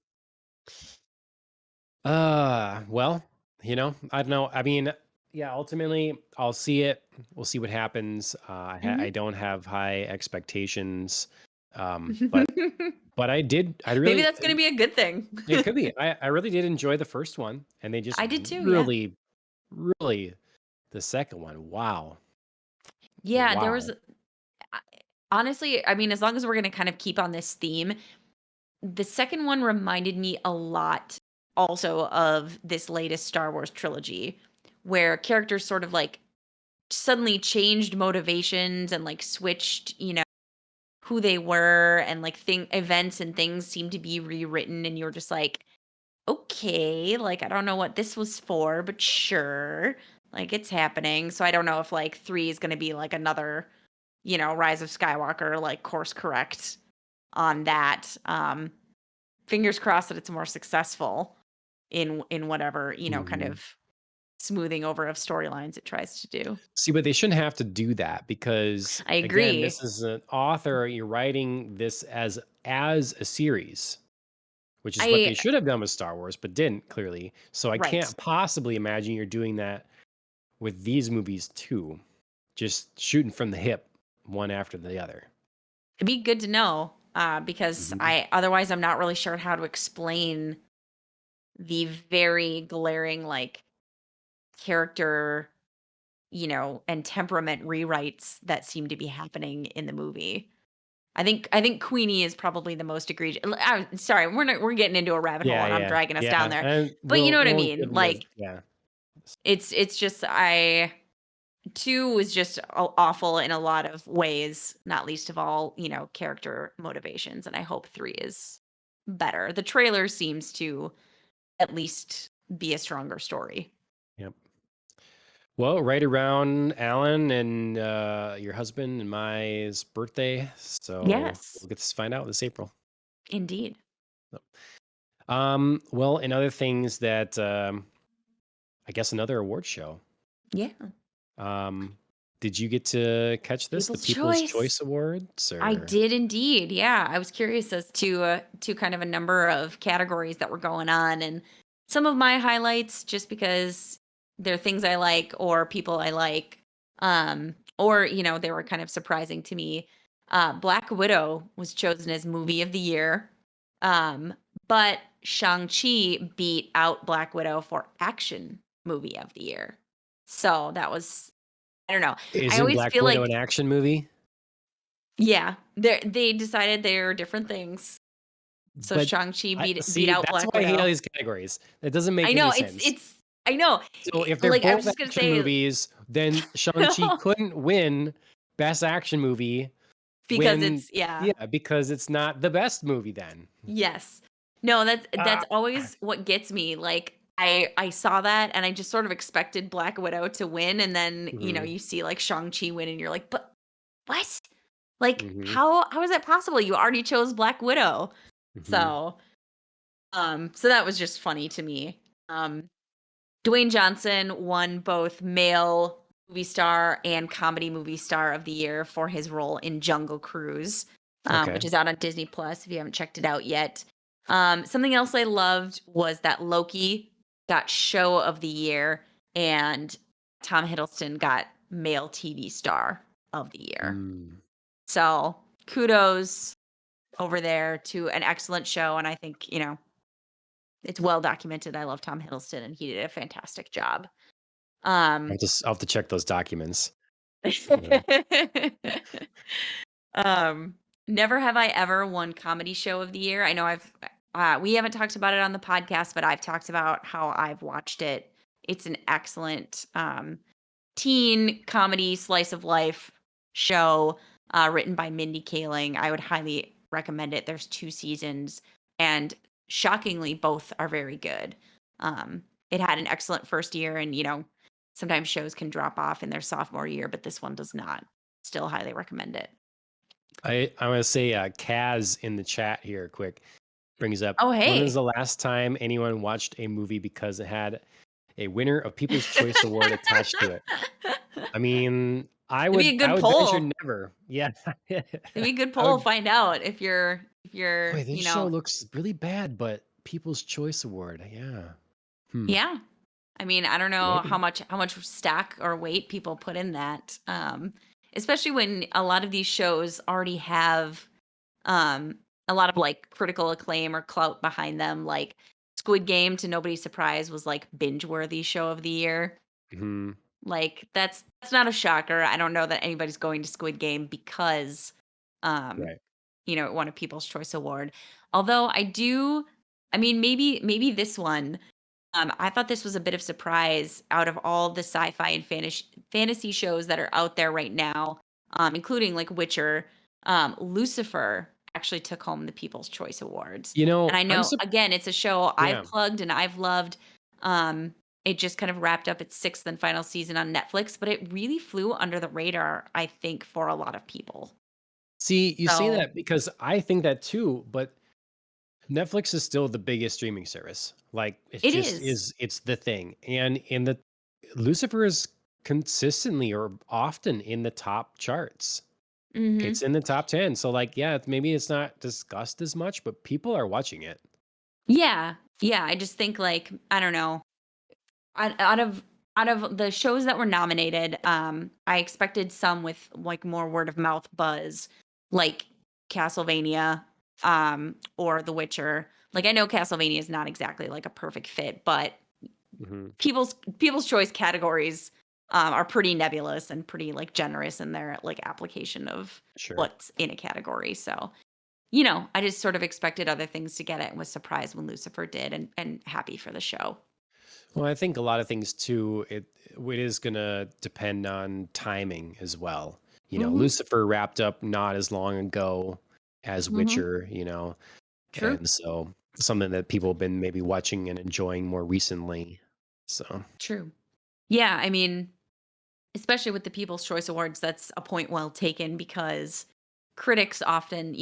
Well, I don't know. I mean, yeah, ultimately, I'll see it. We'll see what happens. I Mhm. don't have high expectations. But I Maybe really that's gonna be a good thing. it could be. I really did enjoy the first one, and they just I did too, yeah. really, really the second one. Wow. Yeah, there was Wow. I honestly, I mean, as long as we're gonna kind of keep on this theme, the second one reminded me a lot also of this latest Star Wars trilogy, where characters sort of, like, suddenly changed motivations and, like, switched, who they were and, like, events and things seemed to be rewritten, and you're just like, "Okay, like, I don't know what this was for, but sure, like, it's happening." So I don't know if, like, 3 is gonna be, like, another, Rise of Skywalker, like, course correct on that. Fingers crossed that it's more successful in whatever, kind Mhm. of smoothing over of storylines it tries to do. See, but they shouldn't have to do that because I again, agree. this is an author, you're writing this as a series, which is what they I should have done with Star Wars, but didn't clearly. So I Right. can't possibly imagine you're doing that with these movies too. Just shooting from the hip, one after the other. It'd be good to know, because Mhm. I'm not really sure how to explain the very glaring, like, character, and temperament rewrites that seem to be happening in the movie. I think Queenie is probably the most egregious. Sorry, we're getting into a rabbit hole Yeah, and I'm yeah, dragging us down yeah, there. and But you know what I we'll mean? get into Like yeah. it's just I 2 was just awful in a lot of ways, not least of all, character motivations, and I hope 3 is better. The trailer seems to at least be a stronger story. Yep. Well, right around Alan and, your husband and my birthday, so Yes, we'll get to find out this April. indeed. Well, and other things that, I guess another award show. Yeah. Um, did you get to catch this, the People's People's choice. Choice Awards, I or did indeed. Yeah, I was curious as to kind of a number of categories that were going on and some of my highlights just because they're things I like or people I like or they were kind of surprising to me. Black Widow was chosen as movie of the year, um, but Shang-Chi beat out Black Widow for action movie of the year. So that was, I don't know. I Isn't always Black feel Widow an like, action movie? yeah, they decided they're different things. So But Shang-Chi I beat see, out that's Black why I hate all Widow. these categories. That doesn't make I any know, sense. I know. So if they're Like, I was both just gonna action say, movies, then Shang-Chi couldn't win Best Action Movie because when it's, yeah. yeah, because it's not the best movie then. Yes. No, that's Ah, always what gets me. Like, I saw that and I just sort of expected Black Widow to win, and then, mhm, you see, like, Shang-Chi win and you're like, "But what? Like, mhm, how is that possible? You already chose Black Widow." mhm. So, so that was just funny to me. Um, Dwayne Johnson won both male movie star and comedy movie star of the year for his role in Jungle Cruise, Okay. which is out on Disney Plus if you haven't checked it out yet. Something else I loved was that Loki got show of the year and Tom Hiddleston got male TV star of the year. Mm. So kudos over there to an excellent show. And I think, it's well documented. I love Tom Hiddleston and he did a fantastic job. Um, I'll have to check those documents. Yeah. um, Never Have I Ever won comedy show of the year. I know we haven't talked about it on the podcast, but I've talked about how I've watched it. It's an excellent teen comedy slice of life show written by Mindy Kaling. I would highly recommend it. There's 2 seasons and shockingly both are very good. It had an excellent first year and sometimes shows can drop off in their sophomore year, but this one does not. Still highly recommend it. I wanna say, Kaz in the chat here quick brings up, Oh, "When was hey. the last time anyone watched a movie because it had a winner of People's Choice Award attached to it?" I mean, It'd be a I good would venture poll. never. Yeah. It'd be a good I poll. would Find out if boy, you're, this show looks really bad, but People's Choice Award, yeah. Hmm, yeah. I mean, I don't know maybe. how much stack or weight people put in that. Especially when a lot of these shows already have um a lot of like critical acclaim or clout behind them. Like Squid Game, to nobody's surprise, was like binge worthy show of the year. Mhm, Like that's not a shocker. I don't know that anybody's going to Squid Game because um right. it won a People's Choice Award. Although I mean maybe this one, I thought this was a bit of surprise out of all the sci-fi and fantasy shows that are out there right now, including like Witcher. Lucifer actually took home the People's Choice Awards, You and know, I know again it's a show I've yeah. plugged and I've loved. Um, it just kind of wrapped up its sixth and final season on Netflix, but it really flew under the radar, I think, for a lot of people. See, you say So that because I think that too, but Netflix is still the biggest streaming service. Like, it it just is. is it's the thing, and in the Lucifer is consistently or often in the top charts. It's Hmm. in the top 10, so, like, yeah, maybe it's not discussed as much, but people are watching it. Yeah, yeah. I just think like I don't know. Out out of the shows that were nominated, I expected some with, like, more word of mouth buzz, like Castlevania, or The Witcher. Like, I know Castlevania is not exactly, like, a perfect fit, but Mhm, people's choice categories, are pretty nebulous and pretty, like, generous in their, like, application of sure. what's in a category, so, I just sort of expected other things to get it and was surprised when Lucifer did and happy for the show. Well, I think a lot of things too, it is gonna depend on timing as well. Mhm, Lucifer wrapped up not as long ago as mhm. Witcher, True. and so something that people have been maybe watching and enjoying more recently. So, True. Yeah, I mean, especially with the People's Choice Awards, that's a point well taken because critics often,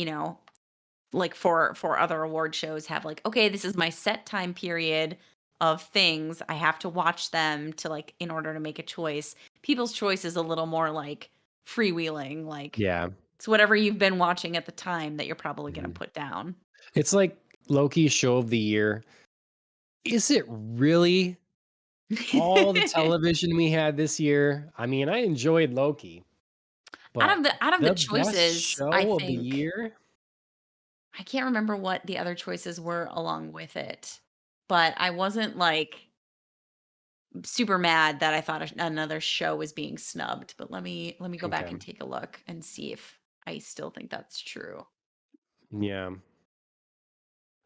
like for other award shows have like, okay, this is my set time period of things. I have to watch them to like in order to make a choice. People's Choice is a little more like freewheeling, like yeah. it's whatever you've been watching at the time that you're probably going to Mhm. put down. It's like Loki's show of the year. Is it really all the television we had this year? I mean, I enjoyed Loki. But out of the the best choices, I show of the think year? I can't remember what the other choices were along with it, but I wasn't, like, super mad that I thought another show was being snubbed, but let me go back Okay. and take a look and see if I still think that's true. Yeah.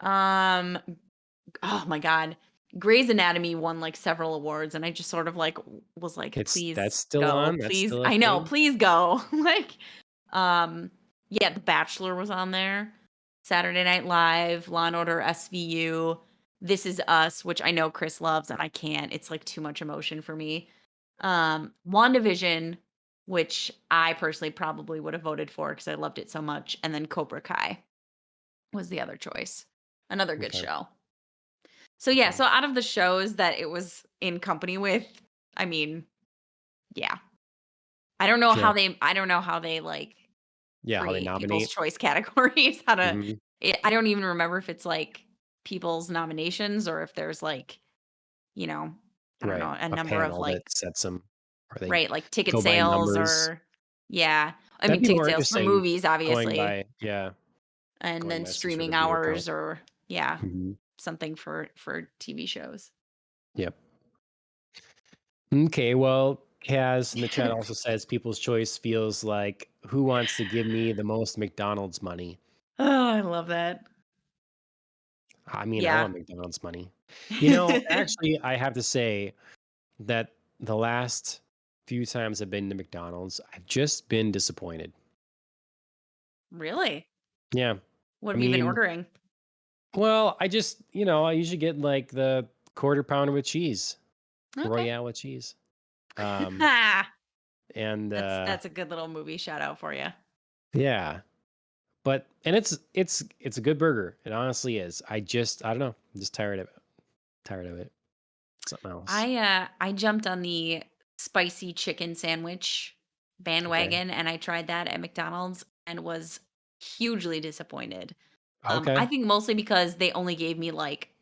Um, oh my god. Grey's Anatomy won, like, several awards, and I just sort of, like, was like, That's "Please still go, on? That's please." still a I know, thing? "Please go." Like, um, yeah, The Bachelor was on there, Saturday Night Live, Law& and Order SVU, This Is Us, which I know Chris loves, and I can't, it's, like, too much emotion for me. WandaVision, which I personally probably would have voted for because I loved it so much, and then Cobra Kai was the other choice. Another good Okay, show. So yeah, okay. so out of the shows that it was in company with, I mean, yeah. Yeah. I don't know how they like Yeah, how they create people's nominate. choice categories, how to Mhm. I don't even remember if it's like people's nominations or if there's like, you know, I don't Right. know, a A number of panel like that sets them, or they right, like ticket go by sales numbers. or yeah. I That'd mean be ticket more sales for interesting movies going obviously by, yeah, and going then by some sort streaming of viewer count. hours or yeah, Mhm. something for TV shows. Yep. Okay, well, Kaz in the chat also says people's choice feels like, "Who wants to give me the most McDonald's money?" Oh, I love that. I mean, I Yeah. want McDonald's money. Actually, I have to say that the last few times I've been to McDonald's, I've just been disappointed. Really? Yeah. What I have you been mean, ordering? well, I usually get like the quarter pounder with cheese, Okay. Royale with cheese. Um, and That's a good little movie shout out for you. yeah, but and it's a good burger. It honestly is. I don't know. I'm just tired of it. Tired of it. Something else. I jumped on the spicy chicken sandwich Okay. bandwagon and I tried that at McDonald's and was hugely disappointed. I Okay. think mostly because they only gave me like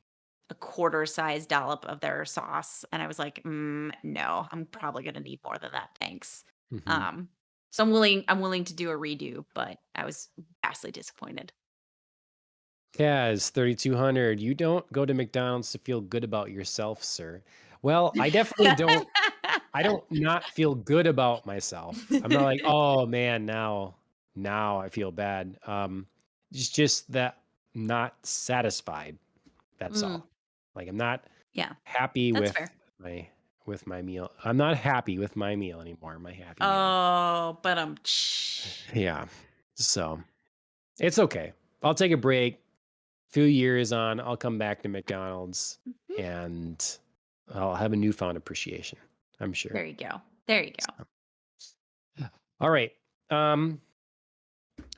a quarter size dollop of their sauce and I was like, no, I'm probably gonna need more than that. Thanks. Hmm. Um, so I'm willing to do a redo, but I was vastly disappointed. Kaz, 3200. You don't go to McDonald's to feel good about yourself, sir. Well, I definitely don't. I don't not feel good about myself. I'm not like, "Oh, man, now I feel bad." It's just that I'm not satisfied, that's Mm, all. Like, I'm not yeah, happy that's fair. my my meal. I'm not happy with my meal anymore, my happy meal. Oh, but Yeah. So, it's okay. I'll take a break. Few years on, I'll come back to McDonald's, and I'll have a newfound appreciation, I'm sure. there you go. There you go. All right. Um,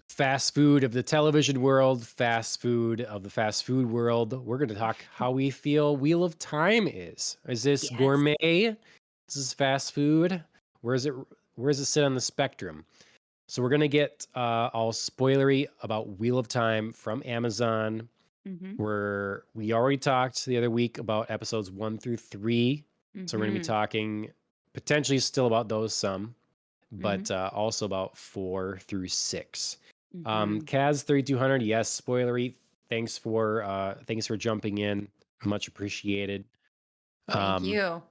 Fast food of the television world, fast food of the fast food world. We're going to talk how we feel Wheel of Time is. Is this Yes. gourmet? This is fast food. Where is it? Where does it sit on the spectrum? So we're gonna get all spoilery about Wheel of Time from Amazon. Mhm. Where we already talked the other week about episodes 1 through 3. So we're gonna be Mhm. talking potentially still about those some, Mhm. but also about 4 through 6. Mhm. Kaz 3200, yes, spoilery. Thanks for jumping in. Much appreciated. Thank Um, you.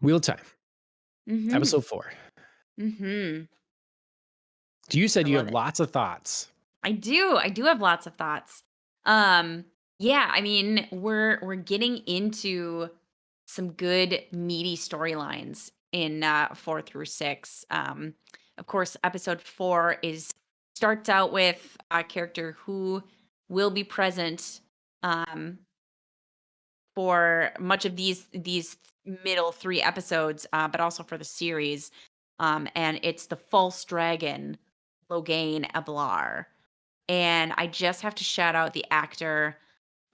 Wheel of Time, Mhm. episode 4. Mhm. You I said you love have it. lots of thoughts. I do. I do have lots of thoughts. Yeah, I mean, we're getting into some good meaty storylines in 4 through 6. Of course, episode 4 is starts out with a character who will be present um for much of these middle 3 episodes, but also for the series. And it's the false dragon, Logain Eblar. And I just have to shout out the actor.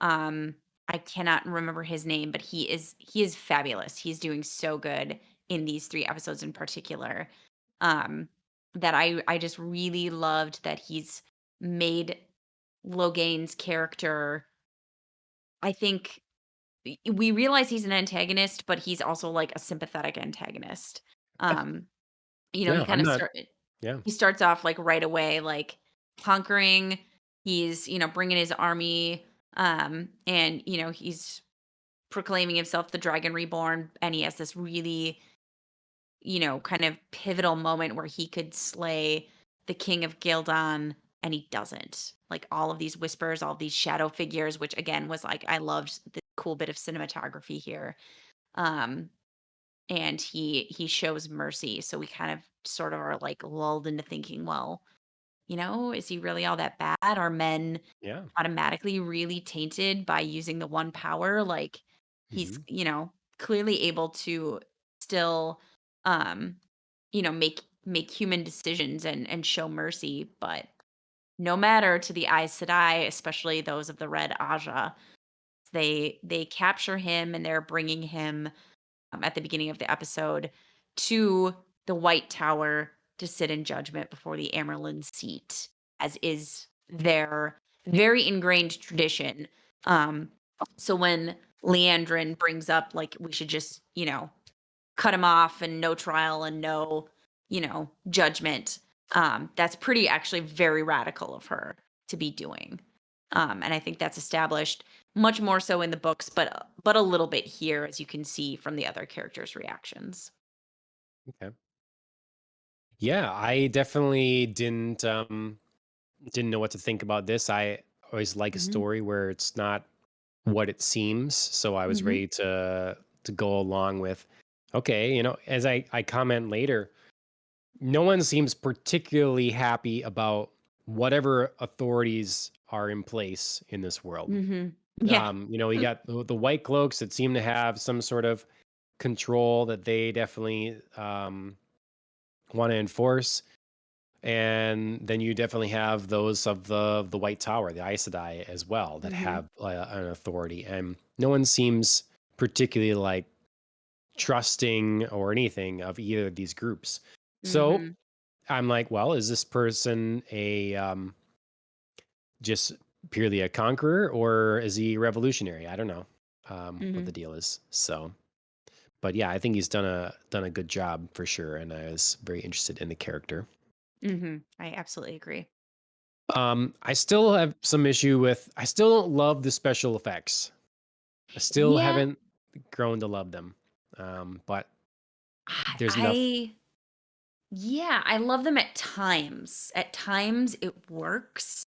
Um, I cannot remember his name, but he is fabulous. He's doing so good in these 3 episodes in particular. Um, that I just really loved that he's made Logain's character, I think we realize he's an antagonist, but he's also like a sympathetic antagonist. Um, He Yeah, kind I'm of not yeah. he starts off like right away, like conquering. He's, bringing his army, and, he's proclaiming himself the Dragon Reborn. And he has this really, kind of pivotal moment where he could slay the king of Gildon and he doesn't. Like all of these whispers, all of these shadow figures, which again was like, I loved the cool bit of cinematography here. Um, and he shows mercy. So we kind of sort of are like lulled into thinking, well, is he really all that bad? Are men Yeah. automatically really tainted by using the one power? Like he's, Mhm. clearly able to still um, make human decisions and show mercy, but no matter to the Aes Sedai, especially those of the Red Aja, they capture him and they're bringing him at the beginning of the episode to the White Tower to sit in judgment before the Amerlin seat, as is their very ingrained tradition. Um, so when Leandrin brings up, like, we should just, cut him off and no trial and no, judgment, that's pretty actually very radical of her to be doing. And I think that's established much more so in the books, but a little bit here, as you can see from the other characters' reactions. Okay. Yeah, I definitely didn't know what to think about this. I always like a Mhm. story where it's not what it seems, so I was Mhm. ready to go along with, okay, as I comment later, no one seems particularly happy about whatever authorities are in place in this world. Mhm. Yeah. You got the white cloaks that seem to have some sort of control that they definitely want to enforce. And then you definitely have those of the White Tower, the Aes Sedai as well, that Mhm. have an authority, and no one seems particularly like trusting or anything of either of these groups. So Mhm. I'm like, well, is this person a just purely a conqueror, or is he revolutionary? I don't know what the Mhm. deal is. So, but yeah, I think he's done a good job for sure, and I was very interested in the character. Mhm. I absolutely agree. I still have some issue with. I still don't love the special effects. I still Yeah. haven't grown to love them. But I there's enough. I yeah, I love them at times. At times it works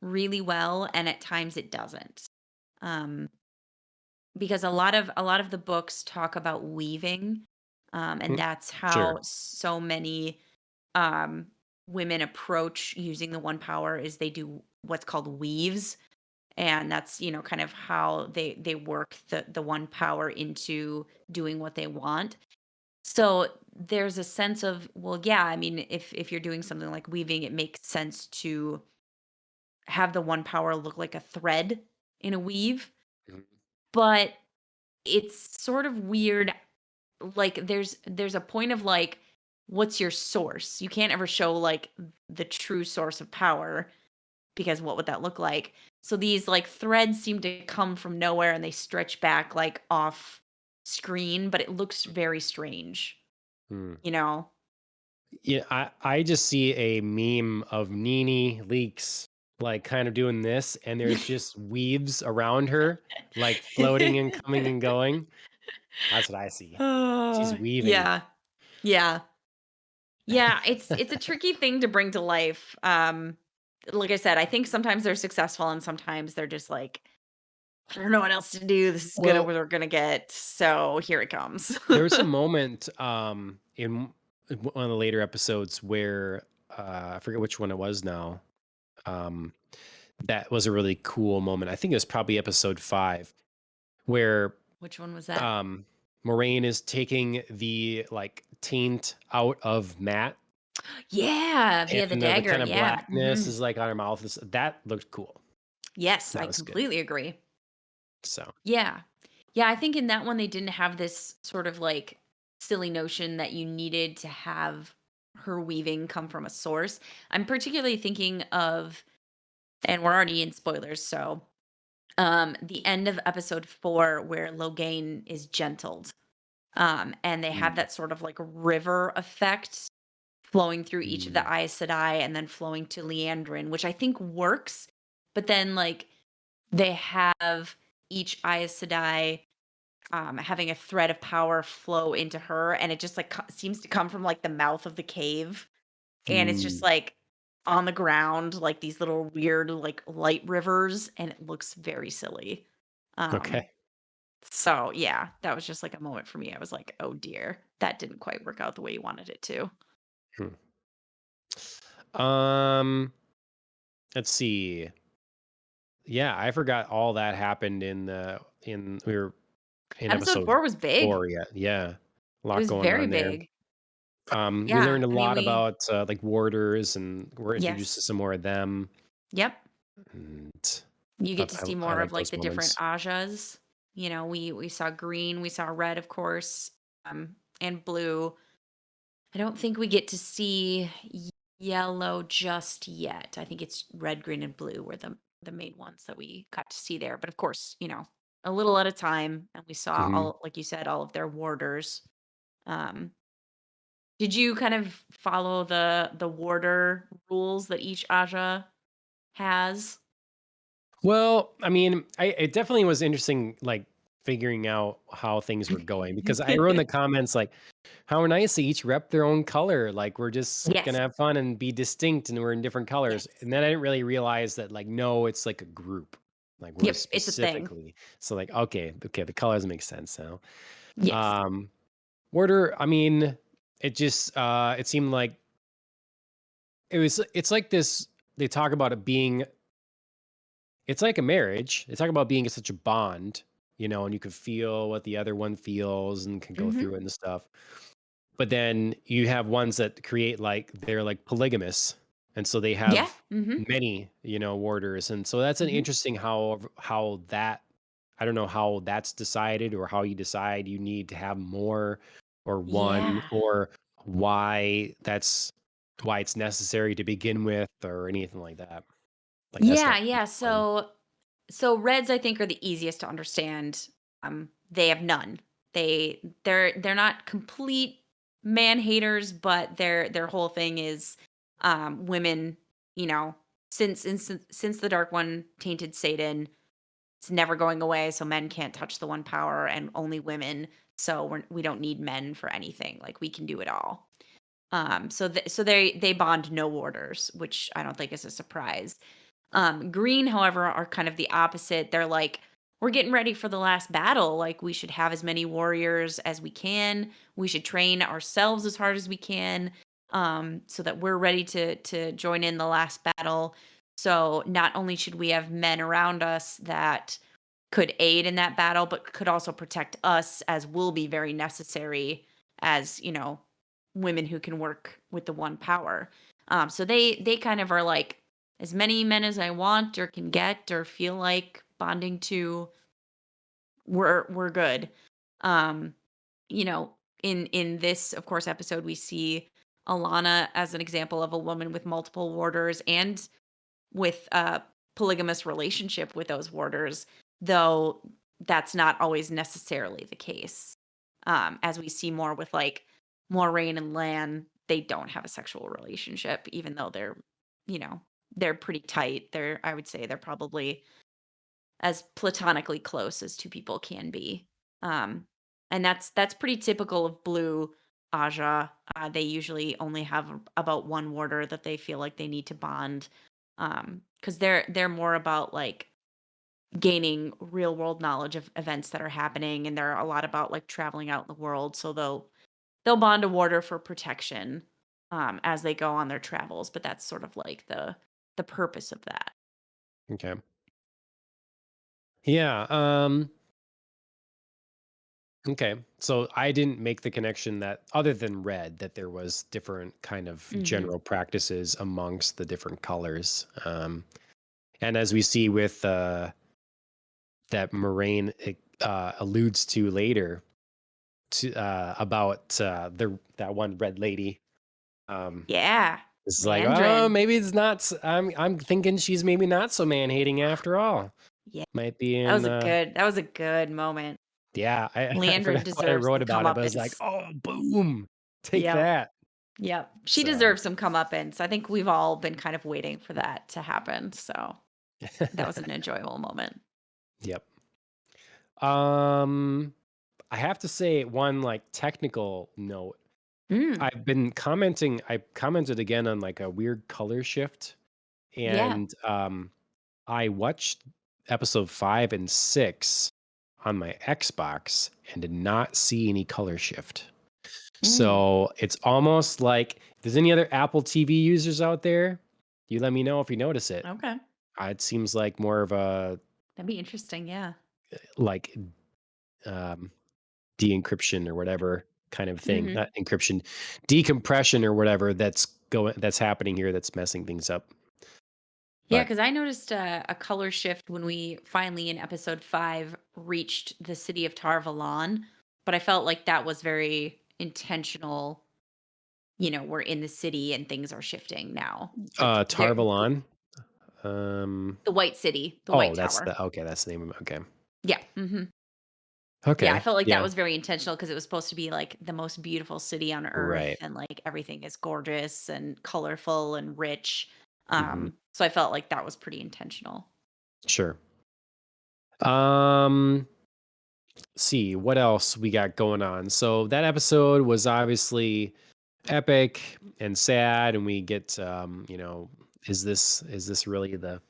really well and at times it doesn't. Um because a lot of the books talk about weaving, and Mm, that's how sure. so many um women approach using the one power is they do what's called weaves, and that's kind of how they work the one power into doing what they want. So there's a sense of, well, yeah, I mean, if you're doing something like weaving, it makes sense to have the one power look like a thread in a weave, Mhm. but it's sort of weird. Like there's a point of like, what's your source? You can't ever show like the true source of power, because what would that look like? So these like threads seem to come from nowhere and they stretch back like off screen, but it looks very strange, Hmm. you know? Yeah, I just see a meme of Nene Leaks like kind of doing this, and there's just weaves around her, like floating and coming and going. That's what I see. She's weaving. Yeah. Yeah. Yeah, it's a tricky thing to bring to life. Like I said, I think sometimes they're successful and sometimes they're just like, I don't know what else to do. This is good what Well, we're gonna get. So here it comes. there was a moment in one of the later episodes where I forget which one it was now. Um, that was a really cool moment. I think it was probably episode 5 where Which one was that? um Moraine is taking the like taint out of Matt, Yeah, via the and the dagger. kind of Yeah. blackness is like on her mouth. That looked cool. Yes, That I was good. completely agree. So Yeah. Yeah, I think in that one they didn't have this sort of like silly notion that you needed to have her weaving come from a source. I'm particularly thinking of, and we're already in spoilers, so the end of episode 4 where Logain is gentled. And they have mm, that sort of like river effect. flowing through each of the Mm, Aes Sedai and then flowing to Leandrin, which I think works. But then, like, they have each Aes Sedai having a thread of power flow into her, and it just like seems to come from like the mouth of the cave, and it's just mm, like on the ground, like these little weird like light rivers, and it looks very silly. Um, okay. so yeah, that was just like a moment for me. I was like, oh dear, that didn't quite work out the way you wanted it to. Hmm. Um, let's see. Yeah, I forgot all that happened in we were in Episode episode 4 was big. 4 yet. Yeah. A It lot was going very on there. big. We Yeah, learned a I mean, lot we about like warders, and we're introduced to yes, some more of them. yep. And You get to see I more like of like those the different moments. Ajas. You know, we saw green, we saw red, of course, and blue. I don't think we get to see yellow just yet. I think it's red, green, and blue were the main ones that we got to see there. But of course, you know, a little at a time, and we saw Mhm. all, like you said, all of their warders. Um, did you kind of follow the warder rules that each Aja has? Well, I mean, it definitely was interesting, like figuring out how things were going, because I wrote in the comments like, "How nice they each rep their own color. Like we're just gonna Yes. have fun and be distinct, and we're in different colors." Yes. And then I didn't really realize that, like, no, it's like a group. Like we're Yep, it's a thing. specifically so like okay, the colors make sense now. Yes. Um, Order, I mean, it just it seemed like it's like this. They talk about it being it's like a marriage. They talk about being such a bond, and you can feel what the other one feels and can go Mhm. through it and stuff. But then you have ones that create like they're like polygamous. And so they Yeah. have Mhm. many, warders. And so that's an Mhm. interesting how that I don't know how that's decided, or how you decide you need to have more or one, Yeah. or why it's necessary to begin with, or anything like that. Like that's Yeah, not yeah. fun. So reds I think are the easiest to understand. They have none. They're not complete man haters, but their whole thing is women, you know, since the dark one tainted Satan, it's never going away, so men can't touch the one power and only women. So we don't need men for anything. Like we can do it all. So they bond no warders, which I don't think is a surprise. Green, however, are kind of the opposite. They're like, we're getting ready for the last battle. Like, we should have as many warriors as we can. We should train ourselves as hard as we can, so that we're ready to join in the last battle. So not only should we have men around us that could aid in that battle, but could also protect us, as will be very necessary as women who can work with the one power. So they kind of are like, as many men as I want or can get or feel like bonding to, we're good. Um, in this, of course, episode, we see Alana as an example of a woman with multiple warders and with a polygamous relationship with those warders, though that's not always necessarily the case. As we see more with like Moraine and Lan, they don't have a sexual relationship, even though you know, they're pretty tight. I would say they're probably as platonically close as two people can be. Um, and that's pretty typical of blue Aja. They usually only have about one warder that they feel like they need to bond, because they're more about like gaining real world knowledge of events that are happening, and they're a lot about like traveling out in the world. So they'll bond a warder for protection as they go on their travels. But that's sort of like the purpose of that. Okay. Yeah. Okay. So I didn't make the connection that, other than red, that there was different kind of Hmm. general practices amongst the different colors. And as we see with that Moraine alludes to later, about the that one red lady. Um, Yeah, it's like, oh, Leandrin. maybe it's not. I'm thinking she's maybe not so man hating after all. Yeah, Might be in. that was a good moment. Yeah, I Leandrin forgot what I deserves the wrote about it, but it's like, comeuppance. oh, boom, take Yep. that. Yep. She So, deserves some comeuppance. I think we've all been kind of waiting for that to happen. So that was an enjoyable moment. yep. Um, I have to say one like technical note. Mm, I commented again on like a weird color shift yeah. and I watched episode 5 and 6 on my Xbox and did not see any color shift. Mm, So, it's almost like if there's any other Apple TV users out there, you let me know if you notice it. okay. It seems like more of a That'd be interesting. Yeah. like um de-encryption or whatever kind of thing. Hmm. Not encryption, decompression or whatever that's happening here that's messing things up. Yeah, But because I noticed a color shift when we finally in episode 5 reached the city of Tarvalon, but I felt like that was very intentional. We're in the city and things are shifting now. Like Tarvalon, um the White City, the White oh, Tower. that's the name of it. Okay. Yeah. Hmm. Yeah, I Okay. felt like that Yeah. was very intentional because it was supposed to be like the most beautiful city on earth Right. and like everything is gorgeous and colorful and rich. Mhm. So I felt like that was pretty intentional. Sure. Um, see what else we got going on. So that episode was obviously epic and sad, and we get is this really the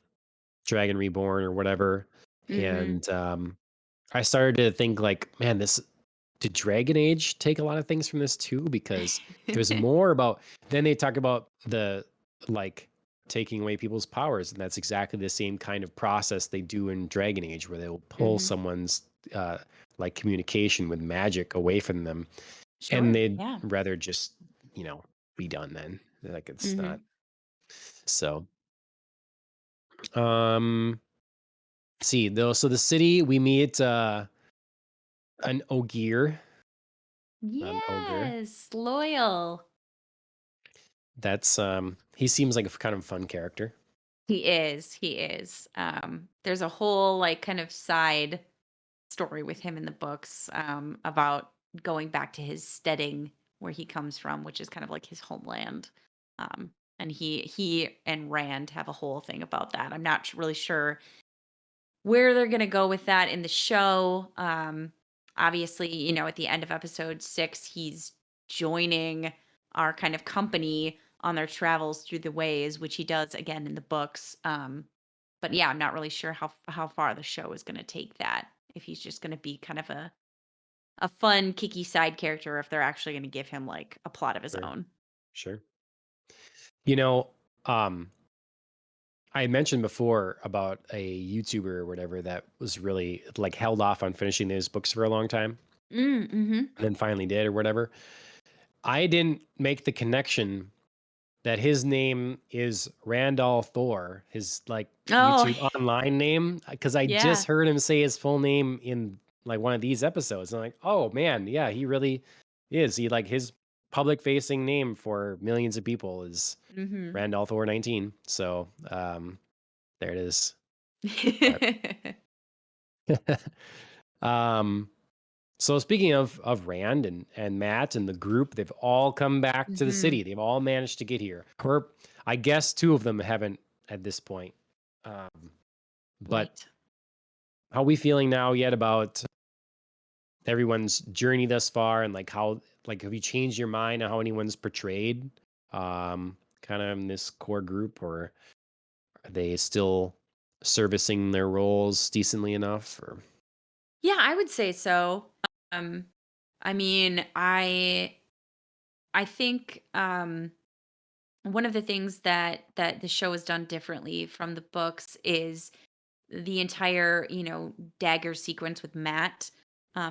Dragon Reborn or whatever? Mhm. And I started to think like, man, this did Dragon Age take a lot of things from this too? Because there's more about then they talk about the like taking away people's powers, and that's exactly the same kind of process they do in Dragon Age, where they'll pull Mhm. someone's like communication with magic away from them, and Sure. they'd Yeah. rather just be done then. Like it's not Mhm. so. Um, see though, so the city we meet an Ogier, an ogre. Yes, loyal. That's he seems like a kind of fun character. He is. He is. There's a whole like kind of side story with him in the books about going back to his steading where he comes from, which is kind of like his homeland. And he and Rand have a whole thing about that. I'm not really sure where they're gonna go with that in the show. Obviously, at the end of episode 6, he's joining our kind of company on their travels through the ways, which he does again in the books. But yeah, I'm not really sure how far the show is gonna take that. If he's just gonna be kind of a fun, kicky side character, or if they're actually gonna give him like a plot of his Sure, own. sure. You know, um, I had mentioned before about a YouTuber or whatever that was really like held off on finishing his books for a long time Mm-hmm. and then finally did or whatever. I didn't make the connection that his name is Randall Thor, his like Oh, YouTube online name, because I just yeah. heard him say his full name in like one of these episodes. I'm like, oh man, yeah, he really is. He like his public facing name for millions of people is Mm-hmm. Randall Thor 19. So there it is. But um so speaking of Rand and Matt and the group, they've all come back to the Mm-hmm. city. They've all managed to get here. Or I guess two of them haven't at this point. Um, but Right. how we feeling now yet about everyone's journey thus far and like how like have you changed your mind on how anyone's portrayed kind of in this core group or are they still servicing their roles decently enough or Yeah, I would say so. Um, I mean, I think one of the things that the show has done differently from the books is the entire, dagger sequence with Matt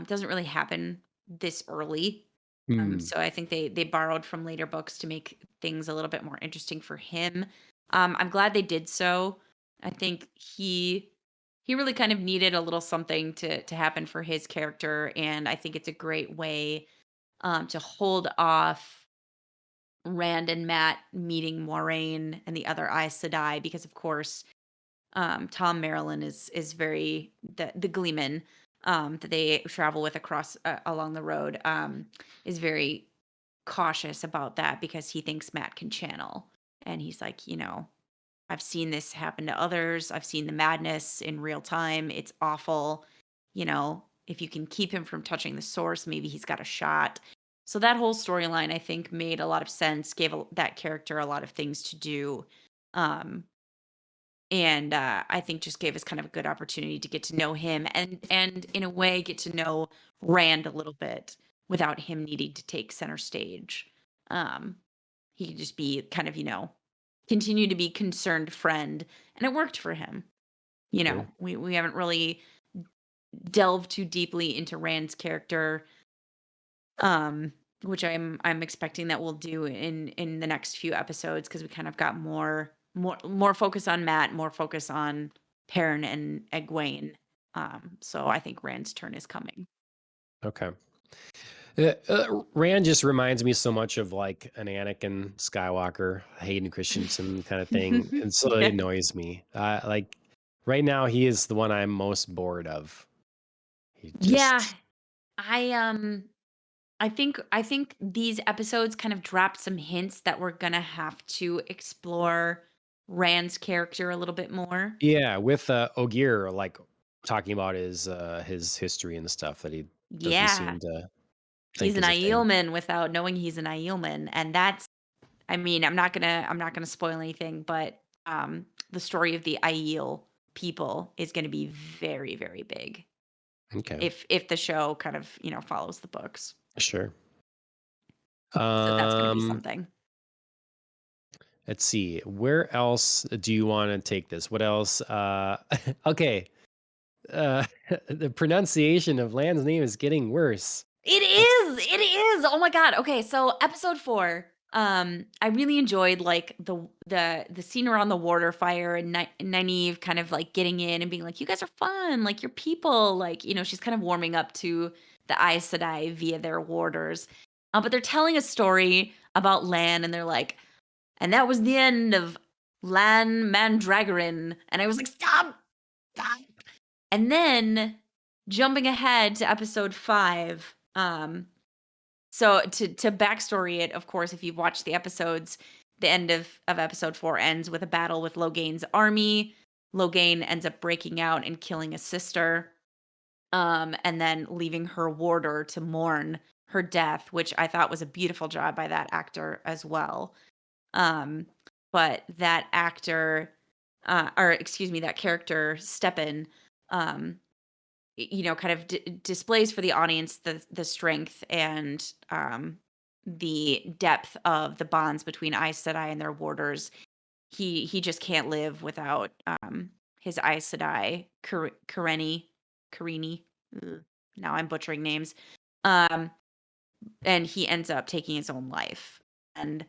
doesn't really happen this early. Hmm. So I think they borrowed from later books to make things a little bit more interesting for him. I'm glad they did so. I think he really kind of needed a little something to happen for his character, and I think it's a great way to hold off Rand and Matt meeting Moraine and the other Aes Sedai because, of course, Tom Marilyn is very the Gleeman that they travel with across along the road is very cautious about that because he thinks Matt can channel. And he's like, I've seen this happen to others. I've seen the madness in real time. It's awful. If you can keep him from touching the source, maybe he's got a shot. So that whole storyline, I think, made a lot of sense, gave that character a lot of things to do. Um, and I think just gave us kind of a good opportunity to get to know him and in a way get to know Rand a little bit without him needing to take center stage. Um, he could just be kind of, continue to be concerned friend, and it worked for him. Sure. We haven't really delved too deeply into Rand's character, um, which I'm expecting that we'll do in the next few episodes because we kind of got more focus on Matt, more focus on Perrin and Egwene. So I think Rand's turn is coming. Okay. Rand just reminds me so much of like an Anakin Skywalker, Hayden Christensen kind of thing, and so it Yeah. annoys me. Like right now, he is the one I'm most bored of. He Yeah, just I think these episodes kind of dropped some hints that we're gonna have to explore Rand's character a little bit more. yeah, with Ogier like talking about his history and stuff that he doesn't Yeah, seem to he's think an is a thing. Aielman without knowing he's an Aielman, and that's I mean, I'm not gonna spoil anything, but the story of the Aiel people is gonna be very, very big Okay, if the show kind of, follows the books. sure. So that's gonna be Um, something. let's see. Where else do you want to take this? What else? Okay. Uh, the pronunciation of Land's name is getting worse. It is. Oh my god. Okay, so episode 4, I really enjoyed like the scene around the water fire and Nynaeve kind of like getting in and being like, "You guys are fun, like you're people." Like, she's kind of warming up to the Aes Sedai via their warders. But they're telling a story about Lan and they're like, "And that was the end of Lan Mandragoran." And I was like, "Stop. Stop." And then jumping ahead to episode 5, so to backstory it, of course, if you've watched the episodes, the end of episode 4 ends with a battle with Loghain's army. Loghain ends up breaking out and killing a sister, and then leaving her warder to mourn her death, which I thought was a beautiful job by that actor as well. Um, but that actor, or excuse me, that character, Steppen, um, kind of displays for the audience the strength and the depth of the bonds between Aes Sedai and their warders. He just can't live without his Aes Sedai, Karini. Ugh, now I'm butchering names. Um, and he ends up taking his own life. And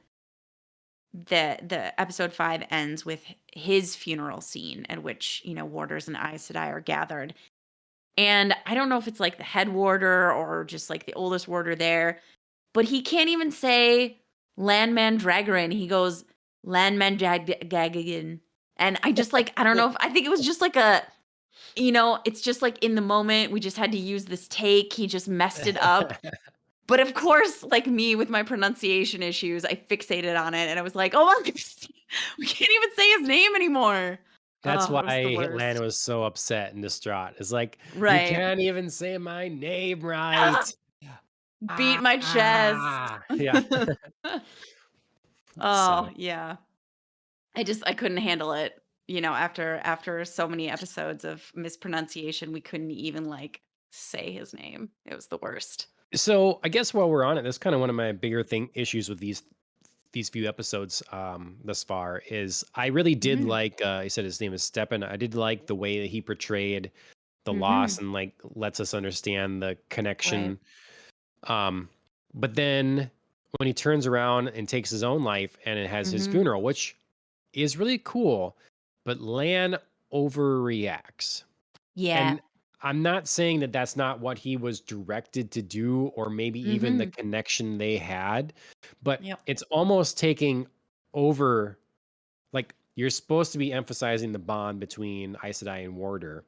the episode 5 ends with his funeral scene at which warders and Aes Sedai are gathered. And I don't know if it's like the head warder or just like the oldest warder there, but he can't even say Landman Dragarin. He goes Landman Dragarin. And I just like, I don't know if I think it was just like it's just like in the moment we just had to use this take. He just messed it up. But of course, like me with my pronunciation issues, I fixated on it and I was like, oh my God, we can't even say his name anymore. That's Oh, it was the why Lana worst. was so upset and distraught. It's like, you Right. can't even say my name right. Beat my chest. Yeah. Oh, So, yeah. I couldn't handle it. After so many episodes of mispronunciation, we couldn't even like say his name. It was the worst. so I guess while we're on it, that's kind of one of my bigger issues with these few episodes thus far is I really did Mhm. like he said his name is Stepan. I did like the way that he portrayed the loss Mhm. and like lets us understand the Right. connection. Um, but then when he turns around and takes his own life and it has his Mhm. funeral, which is really cool, but Lan overreacts. Yeah. And I'm not saying that that's not what he was directed to do, or maybe even the Mhm. connection they had, but Yep. it's almost taking over. Like you're supposed to be emphasizing the bond between Aes Sedai and Warder,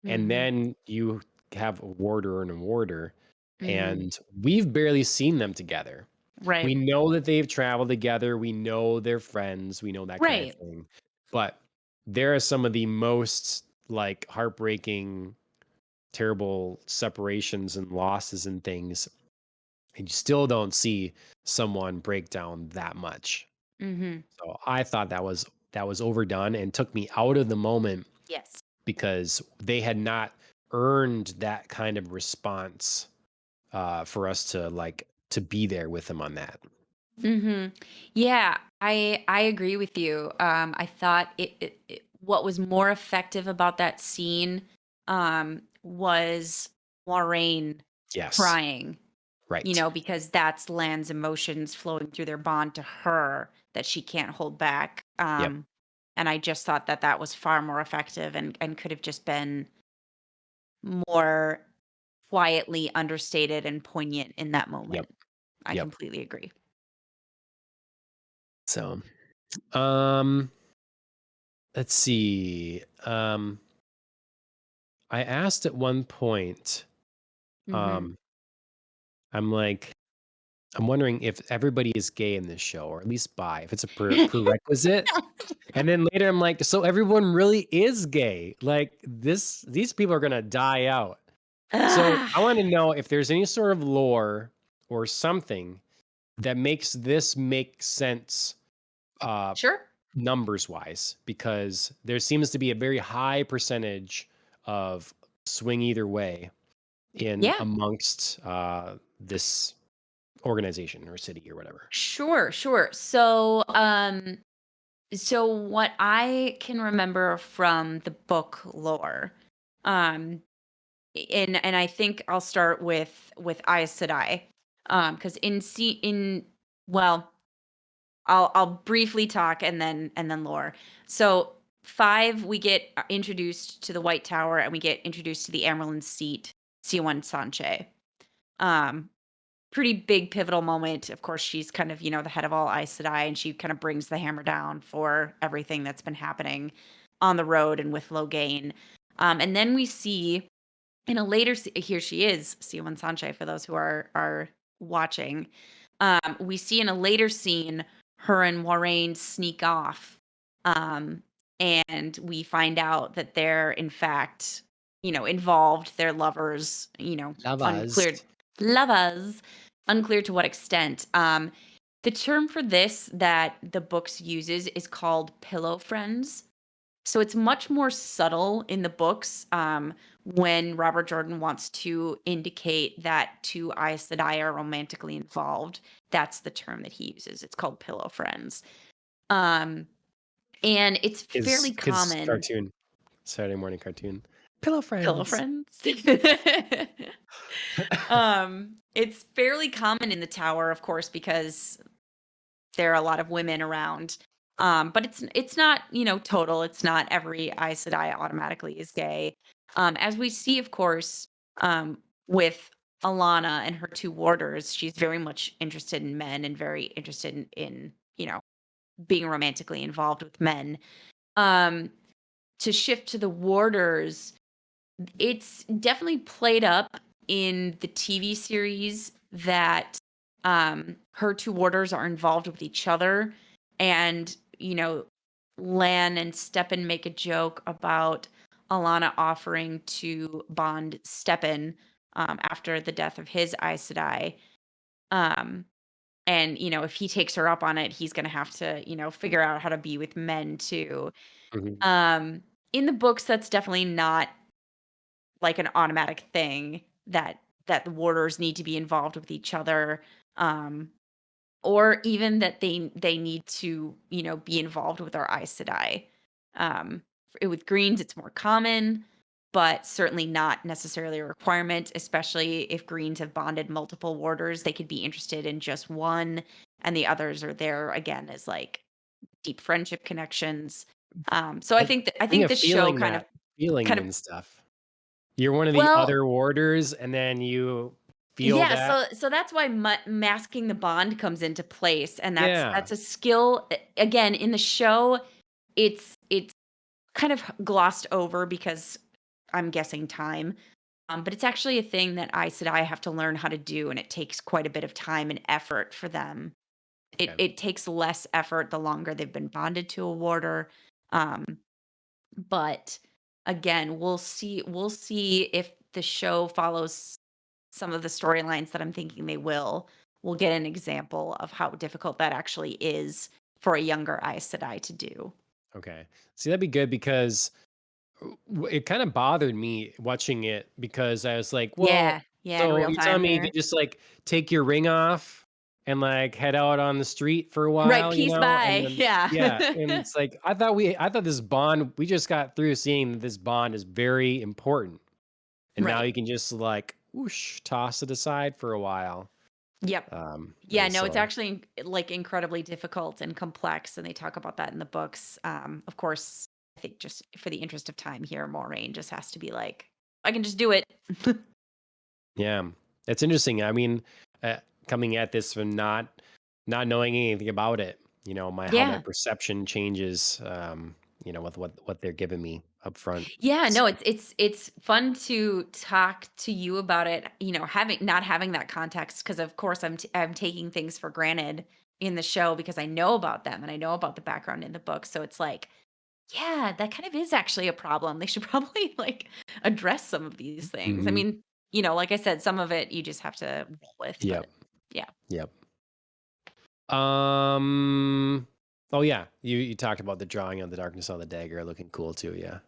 and Mhm. then you have a Warder and a Warder, Mhm. and we've barely seen them together. We Right. know that they've traveled together, we know they're friends, we know that kind of Right. thing, but there are some of the most, like, heartbreaking, terrible separations and losses and things, and you still don't see someone break down that much. Mhm. So, I thought that was overdone and took me out of the moment Yes. because they had not earned that kind of response, for us to, like, to be there with them on that. Mhm. Yeah, I agree with you. I thought what was more effective about that scene was Lorraine Yes. crying, Right. because that's Lan's emotions flowing through their bond to her that she can't hold back. Yep. And I just thought that that was far more effective and could have just been more quietly understated and poignant in that Yep. moment. I Yep. completely agree. So, um, let's see. I asked at one point, Mhm. um, I'm like, I'm wondering if everybody is gay in this show, or at least bi, if it's a prerequisite. And then later I'm like, so everyone really is gay. Like these people are gonna die out. So Ah, I want to know if there's any sort of lore or something that makes this make sense, uh, sure. numbers wise, because there seems to be a very high percentage of swing either way in Yeah, amongst this organization or city or whatever. sure, sure. So what I can remember from the book lore, um, and I think I'll start with Aes Sedai, because well, I'll briefly talk and then lore. So 5, we get introduced to the White Tower and we get introduced to the Amerlin seat, Siwan Sanche. Um, Pretty big pivotal moment. Of course, she's kind of, the head of all Aes Sedai, and she kind of brings the hammer down for everything that's been happening on the road and with Logain. And then we see in a later here she is, Siwan Sanche, for those who are watching. We see in a later scene her and Moraine sneak off. Um, and we find out that they're in fact, involved. They're lovers, Lavas. unclear lovers, unclear to what extent. The term for this that the books uses is called pillow friends. So it's much more subtle in the books, when Robert Jordan wants to indicate that two Aes Sedai are romantically involved. That's the term that he uses. It's called pillow friends. Um, and it's fairly Kids common. cartoon, Saturday morning cartoon. Pillow Pillow friends. friends. It's fairly common in the tower, of course, because there are a lot of women around. But it's not, total. It's not every Aes Sedai automatically is gay. As we see, of course, with Alana and her two warders, she's very much interested in men and very interested in being romantically involved with men. Um, to shift to the warders, it's definitely played up in the TV series that her two warders are involved with each other, and Lan and Steppen make a joke about Alana offering to bond Steppen after the death of his Aes Sedai. Um and if he takes her up on it, he's going to have to figure out how to be with men too. Mhm. um in the books, that's definitely not like an automatic thing that the warders need to be involved with each other, um, or even that they need to, be involved with our Aes Sedai. With greens, it's more common, but certainly not necessarily a requirement, especially if greens have bonded multiple warders. They could be interested in just one, and the others are there again as like deep friendship connections. So I But think I thing think of the show feeling kind of that feeling kind of and stuff. You're one of the well, other warders, and then you feel yeah, that. so that's why masking the bond comes into place, and Yeah. that's a skill. Again, in the show, it's kind of glossed over because I'm guessing time. But it's actually a thing that Aes Sedai have to learn how to do, and it takes quite a bit of time and effort for them. It Okay. it takes less effort the longer they've been bonded to a warder. Um, but again, we'll see if the show follows some of the storylines that I'm thinking they will. We'll get an example of how difficult that actually is for a younger Aes Sedai to do. Okay. See, that'd be good because it kind of bothered me watching it because I was like, well, Yeah, yeah, in so real you're telling time me you could there. just like take your ring off and like head out on the street for a Right, while, peace, and bye. then Yeah. yeah, and it's like I thought this bond we just got through seeing that this bond is very important, and now Right. you can just like whoosh toss it aside for a while. Yep. Yeah, And no, it's so actually, like, incredibly difficult and complex, and they talk about that in the books. Of course, I think just for the interest of time here, Moraine just has to be like, "I can just do it." yeah, it's interesting. I mean, uh, coming at this from not knowing anything about it, my how my Yeah. perception changes, with what they're giving me up front. Yeah, So, no, it's fun to talk to you about it, having not having that context because of course I'm taking things for granted in the show because I know about them and I know about the background in the book. So it's like, yeah, that kind of is actually a problem. They should probably like address some of these things. I mhm, mean, like I said, some of it you just have to roll with, yep, but yeah. yep. Um, oh yeah, you talked about the drawing of the darkness on the dagger looking cool too. Yeah.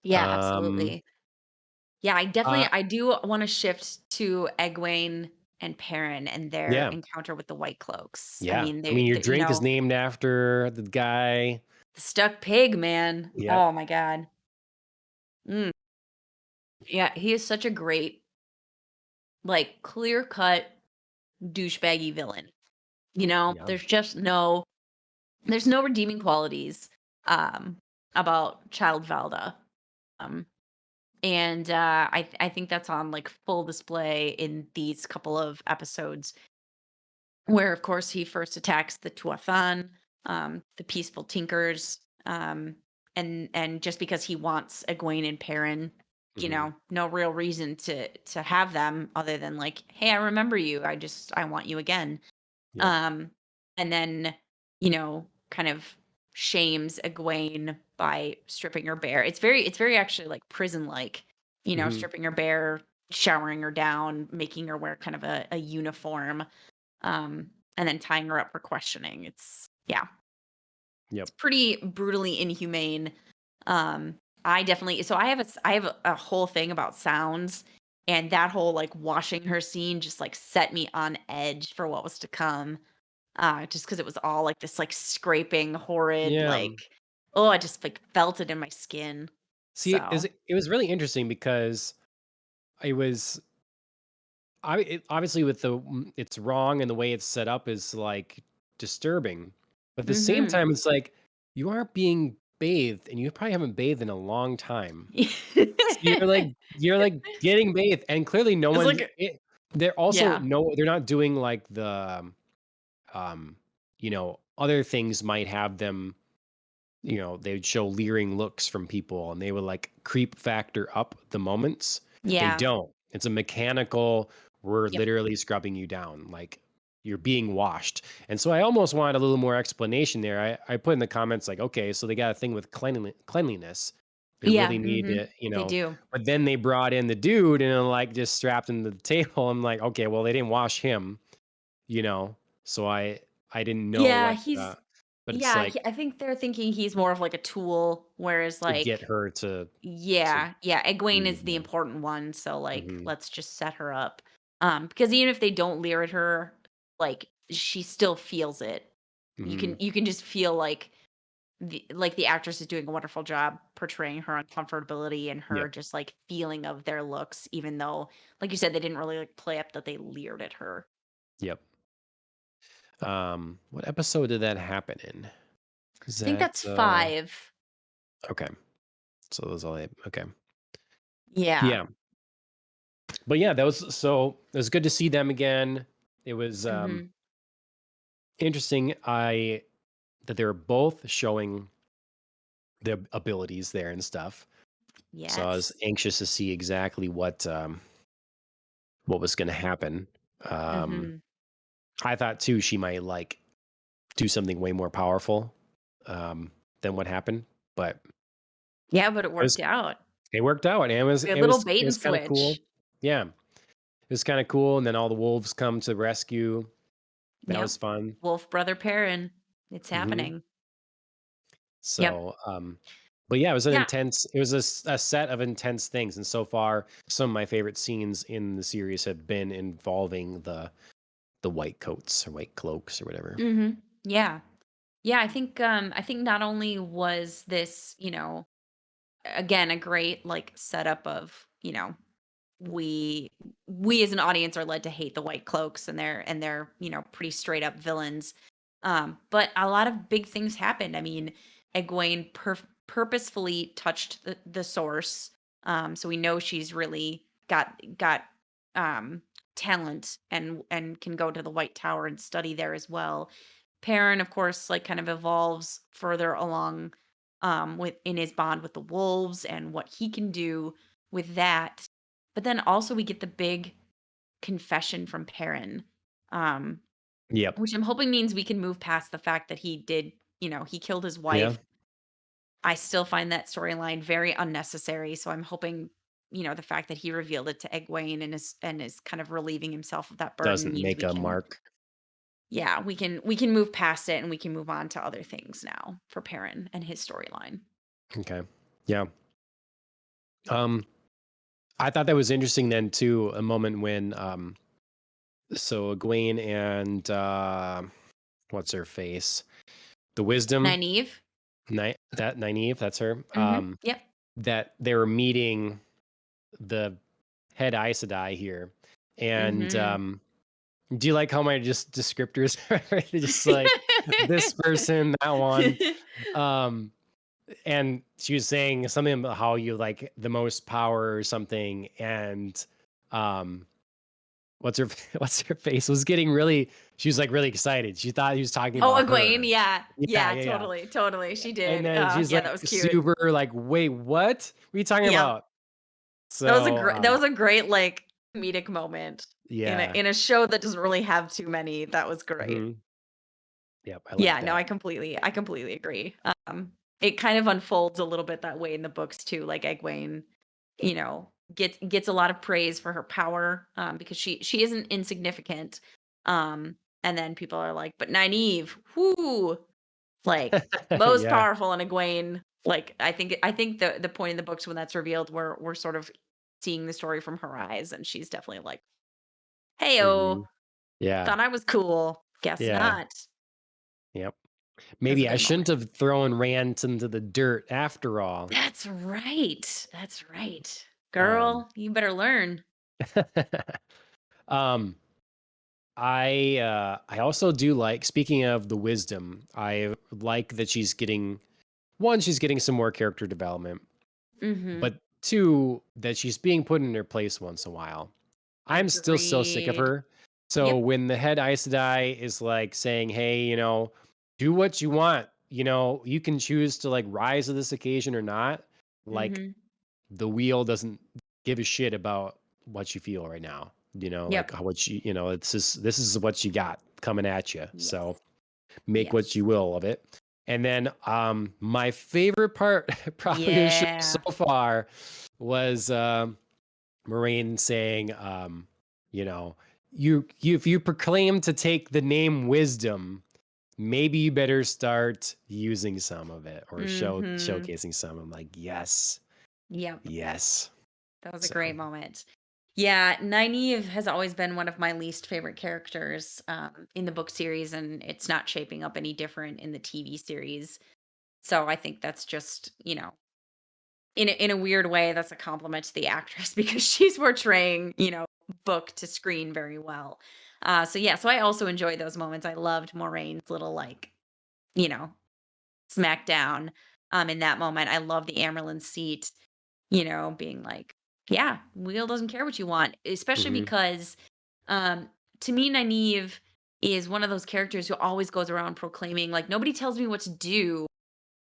Yeah, Um, absolutely. Yeah, I definitely uh, I do wanna shift to Egwene and Perrin and their yeah, encounter with the White Cloaks. I yeah. mean, I mean, your they drink is named after the guy. the stuck pig, man. Yep. Oh my god. Mm. Yeah, he is such a great, like, clear-cut douchebaggy villain. Yeah. There's no redeeming qualities, um, about Child Valda. Um, and, I think that's on, like, full display in these couple of episodes where, of course, he first attacks the Tuathan, the peaceful Tinkers, and just because he wants Egwene and Perrin, Hmm. no real reason to have them other than like, hey, I remember you. I want you again. Yep. Um, and then, kind of shames Egwene by stripping her bare. It's very actually like prison like, Hmm. stripping her bare, showering her down, making her wear kind of a uniform, and then tying her up for questioning. Yep. It's pretty brutally inhumane. Um, I definitely so I have a whole thing about sounds, and that whole like washing her scene just like set me on edge for what was to come. Just because it was all like this like scraping, horrid, Yeah. like, oh, I just like felt it in my skin. See, So it was really interesting because it was obviously with it's wrong and the way it's set up is like disturbing, but at the same mhm. time, it's like you aren't being bathed and you probably haven't bathed in a long time. So you're like getting bathed, and clearly no It's one's. like They're also yeah. no, they're not doing like other things might have them. They would show leering looks from people and they would like creep factor up the moments. They Yeah. don't. It's a mechanical, we're Yep. literally scrubbing you down. Like you're being washed. And so I almost wanted a little more explanation there. I put in the comments like, okay, so they got a thing with cleanliness. They Yeah, really need mhm. to, They do. but then they brought in the dude and like just strapped him to the table. I'm like, okay, well, they didn't wash him, you know? So I didn't know Yeah, what, he's but it's yeah, like I think they're thinking he's more of like a tool, whereas to get like her to yeah, Egwene leave, is the yeah. important one, so like Mhm, let's just set her up. Because even if they don't leer at her, like she still feels it. mhm, You can just feel like the actress is doing a wonderful job portraying her uncomfortability and her yep, just like feeling of their looks, even though, like you said, they didn't really like play up that they leered at her. yep. What episode did that happen in? Is I think that, that's 5. okay, so those all okay. Yeah. Yeah, but yeah, that was so it was good to see them again. It was, Mhm. interesting, that they were both showing their abilities there and stuff, So I was Yes. anxious to see exactly what was gonna happen. Um, Mhm. I thought too she might, like, do something way more powerful, than what happened, but Yeah, but it it was worked out. it worked out, and Good little bait it and was kinda switch. cool. Yeah. It was kinda cool, and then all the wolves come to rescue. That Yep. was fun. Wolf brother Perrin. It's Mhm. happening. Yep. So, but yeah, it was an Yeah. intense it was a set of intense things, and so far, some of my favorite scenes in the series have been involving the white coats or white cloaks or whatever. Mhm. Yeah. Yeah, I think not only was this, again, a great like setup of, we we as an audience are led to hate the white cloaks and they're pretty straight up villains, but a lot of big things happened. I mean, Egwene purposefully touched the source, so we know she's really got um talent and can go to the White Tower and study there as well. Perrin, of course, like kind of evolves further along with in his bond with the wolves and what he can do with that. But then also we get the big confession from Perrin, um, Yep. which I'm hoping means we can move past the fact that he did, he killed his Yeah. wife. I still find that storyline very unnecessary. So I'm hoping, the fact that he revealed it to Egwene and is kind of relieving himself of that burden Doesn't means make we a can, mark. yeah, we can move past it and we can move on to other things now for Perrin and his storyline. Okay. Yeah. Um, I thought that was interesting then too, a moment when, so Egwene and, what's her face? The Wisdom, Nynaeve. Nynaeve, that's her, Yep. that they were meeting the head Aes Sedai here, and, Mhm. do you like how my just descriptors are just like this person, that one? Um, and she was saying something about how you like the most power or something, and um, what's her what's her face was getting really. She was like really excited. She thought he was talking Oh, about Egwene, her. yeah. Yeah, Yeah, yeah, yeah. totally, totally, she And did. then she's Yeah, like that was cute. super like, wait, what? What are you talking Yep. about? That was a So, great that was a great, like, comedic moment in a yeah. in a show that doesn't really have too many. That was great. Hmm. Yep, I like Yeah, no, that. I completely agree. It kind of unfolds a little bit that way in the books too, like Egwene, gets a lot of praise for her power, because she isn't insignificant, and then people are like, "But Nynaeve, whoo!" Like, most Yeah. powerful in Egwene. Like, I think the point in the books when that's revealed, we're sort of seeing the story from her eyes, and she's definitely like, Hmm. "Heyo, Yeah. thought I was cool. Guess Yeah. not." Yep. That's a Maybe I good shouldn't moment. have thrown Rand into the dirt after all. That's right. That's right. Um, Girl, you better learn. um, I also do like, speaking of the wisdom, I like that she's getting, one, she's getting some more character development, Mhm. but two, that she's being put in her place once in a while. I'm still so sick of Agreed. her. So Yep. when the head Aes Sedai is like saying, "Hey, do what you want. You can choose to like rise to this occasion or not." Like Mhm. the wheel doesn't give a shit about what you feel right now. Like Yep. how what this is what you got coming at you. So Yes. make what Yes. you will of it. And then my favorite part probably of the show so Yeah. far was Moraine saying, you know, you if you proclaim to take the name wisdom, maybe you better start using some of it or Mhm. showcasing some. I'm like, yes, Yep. yes. That was a So great moment. Yeah, Nynaeve has always been one of my least favorite characters, in the book series, and it's not shaping up any different in the TV series. So I think that's just, in a weird way, that's a compliment to the actress because she's portraying, book to screen very well. So yeah, so I also enjoy those moments. I loved Moraine's little like, you know, smackdown in that moment. I love the Amerlin seat, being like, yeah, Wheel doesn't care what you want, especially mhm. because um to me, Nynaeve is one of those characters who always goes around proclaiming, like, nobody tells me what to do.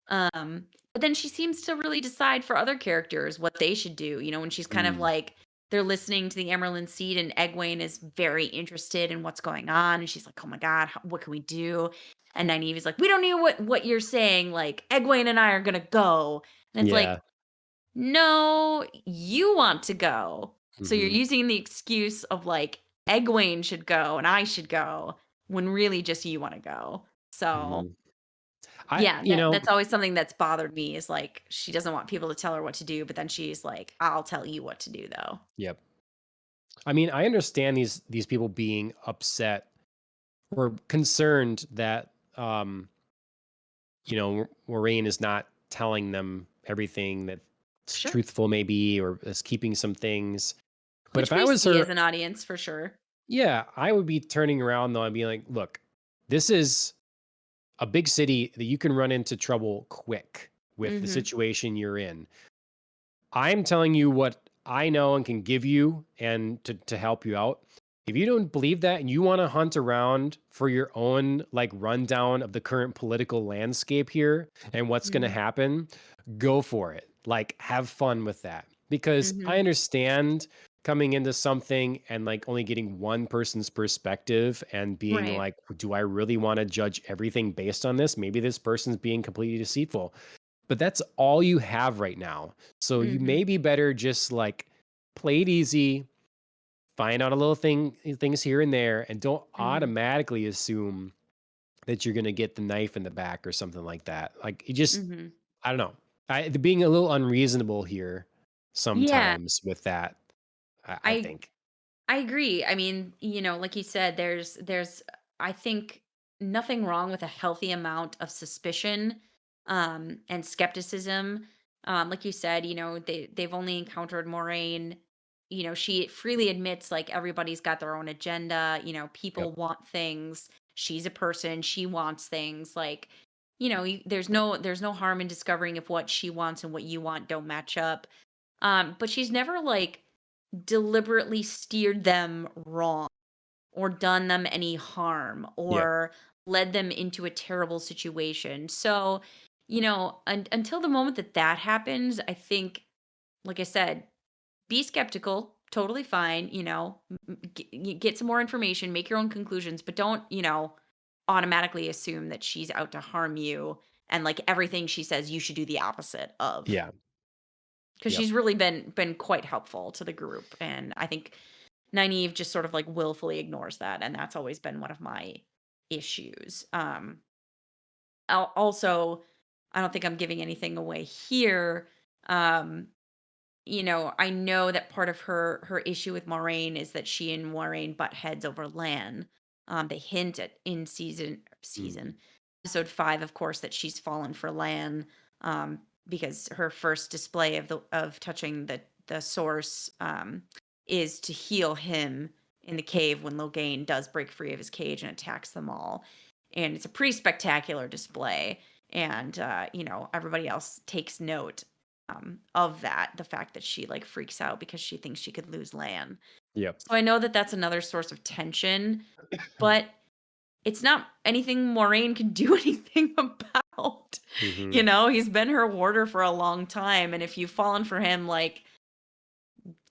But then she seems to really decide for other characters what they should do, when she's kind of Mm, like they're listening to the Emerald Seed and Egwene is very interested in what's going on and she's like, "Oh my god, what can we do?" And Nynaeve is like, "We don't know what you're saying, like Egwene and I are going to go." And it's like, yeah. "No, you want to go." So you're Mhm, using the excuse of like Egwene should go and I should go when really just you want to go. So mhm. I yeah, you know that's always something that's bothered me is, like, she doesn't want people to tell her what to do, but then she's like, "I'll tell you what to do, though." Yep. I mean, I understand these people being upset or concerned that, Moraine is not telling them everything that's Sure. truthful maybe or is keeping some things. But Which if I we was see her, as an audience for sure. yeah, I would be turning around though and being like, "Look, this is a big city that you can run into trouble quick with the Mhm. situation you're in. I'm telling you what I know and can give you and to help you out. If you don't believe that and you want to hunt around for your own like rundown of the current political landscape here and what's going to Mhm. happen, go for it. Like have fun with that. Because I Mhm. understand coming into something and like only getting one person's perspective and being Right. like, do I really want to judge everything based on this? Maybe this person's being completely deceitful, but that's all you have right now. So you may Mhm. be better just like play it easy, find out a little things here and there, and don't Mhm. automatically assume that you're gonna get the knife in the back or something like that. Like you just, Mhm. I don't know. The being a little unreasonable here Yeah, sometimes with that. I I think. I agree. I mean, like you said, there's I think nothing wrong with a healthy amount of suspicion and skepticism. Like you said, they've only encountered Moraine. She freely admits like everybody's got their own agenda, Yep. people want things. She's a person, she wants things like there's no harm in discovering if what she wants and what you want don't match up. But she's never like deliberately steered them wrong or done them any harm Yep. or led them into a terrible situation. So, until the moment that that happens, I think, like I said, be skeptical, totally fine, get some more information, make your own conclusions, but don't, automatically assume that she's out to harm you and like everything she says you should do the opposite of. Yeah. Because Yep. she's really been quite helpful to the group, and I think Nynaeve just sort of like willfully ignores that, and that's always been one of my issues. Also, I don't think I'm giving anything away here. Um, I know that part of her issue with Moraine is that she and Moraine butt heads over Lan. They hint at in Mm. season episode 5, of course, that she's fallen for Lan, because her first display of touching the source is to heal him in the cave when Logain does break free of his cage and attacks them all. And it's a pretty spectacular display. And everybody else takes note of that, the fact that she like freaks out because she thinks she could lose Lan. Yep. So I know that that's another source of tension, but it's not anything Moraine can do anything about. Hmm. He's been her warder for a long time, and if you've fallen for him, like,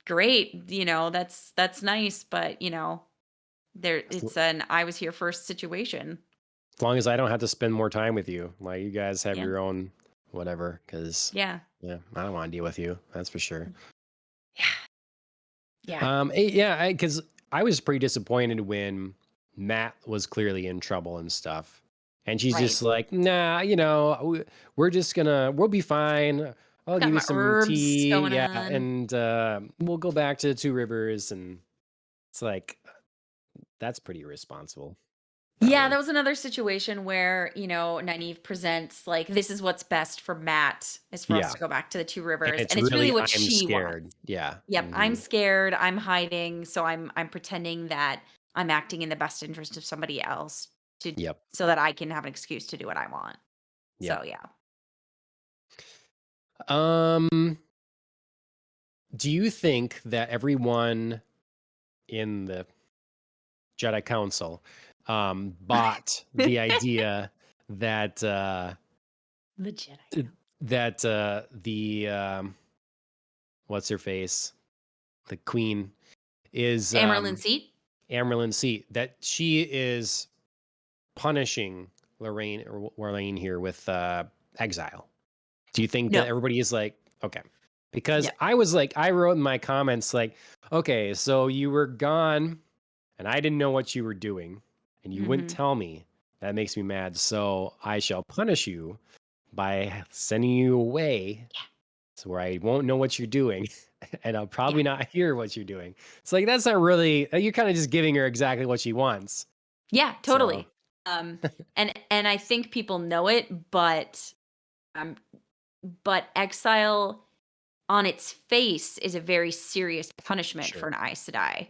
great, that's nice, but there As, it's an I was here first situation. as long as I don't have to spend more time with you, like you guys have Yeah. your own whatever. Because Yeah. yeah, I don't want to deal with you. That's for sure. Yeah. Yeah. Yeah, because I was pretty disappointed when Matt was clearly in trouble and stuff, and she's Right. just like, "Nah, we're just we'll be fine. I'll Got give you my some herbs tea, going yeah, on. and we'll go back to Two Rivers." And it's like that's pretty irresponsible. Not Yeah, really. that was another situation where, Nynaeve presents like this is what's best for Matt is for us Yeah, to go back to the Two and Rivers, it's and it's really really what I'm she wants. scared. Yeah. Yep, I'm Hmm. scared, I'm hiding, so I'm pretending that I'm acting in the best interest of somebody else to Yep. so that I can have an excuse to do what I want. Yep. So, yeah. Um, do you think that everyone in the Jedi Council, bought the idea that The Jedi Th- Council. that the what's her face, the queen is Amaryllis Seat? Amerlin Seat, that she is punishing Lorraine here with exile. Do you think that No. everybody is like, okay? Because No. I was like, I wrote in my comments like, okay, so you were gone and I didn't know what you were doing and you wouldn't Mhm. tell me. That makes me mad. So I shall punish you by sending you away Yeah. to where I won't know what you're doing and I'll Yeah. probably not hear what you're doing. It's like, that's not really, you're kind of just giving her exactly what she wants. Yeah, So, totally. Um, and I think people know it, um, but exile on its face is a very serious punishment for sure. an Aes Sedai.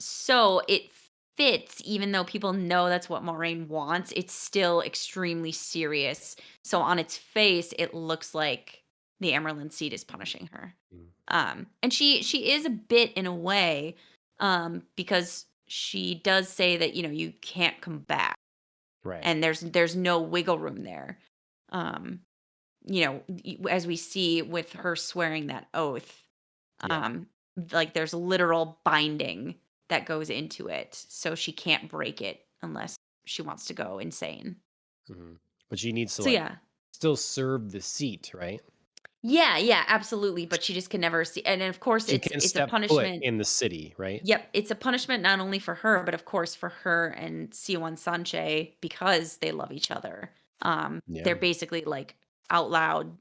So it fits, even though people know that's what Moraine wants. It's still extremely serious. So on its face, it looks like the Amerlin Seed is punishing her. Mm, And she is a bit in a way, because she does say that you can't come back, right. and there's no wiggle room there. Um, as we see with her swearing that oath, Yep. um, like there's literal binding that goes into it, so she can't break it unless she wants to go insane. hmm But she needs to So like yeah. still serve the seat, right? Yeah, yeah, absolutely, but she just can never see, and then, of course, She it's can it's a step foot punishment. in the city, right? Yep, it's a punishment not only for her, but of course for her and Siwan Sanche because they love each other. Yeah. They're basically like out loud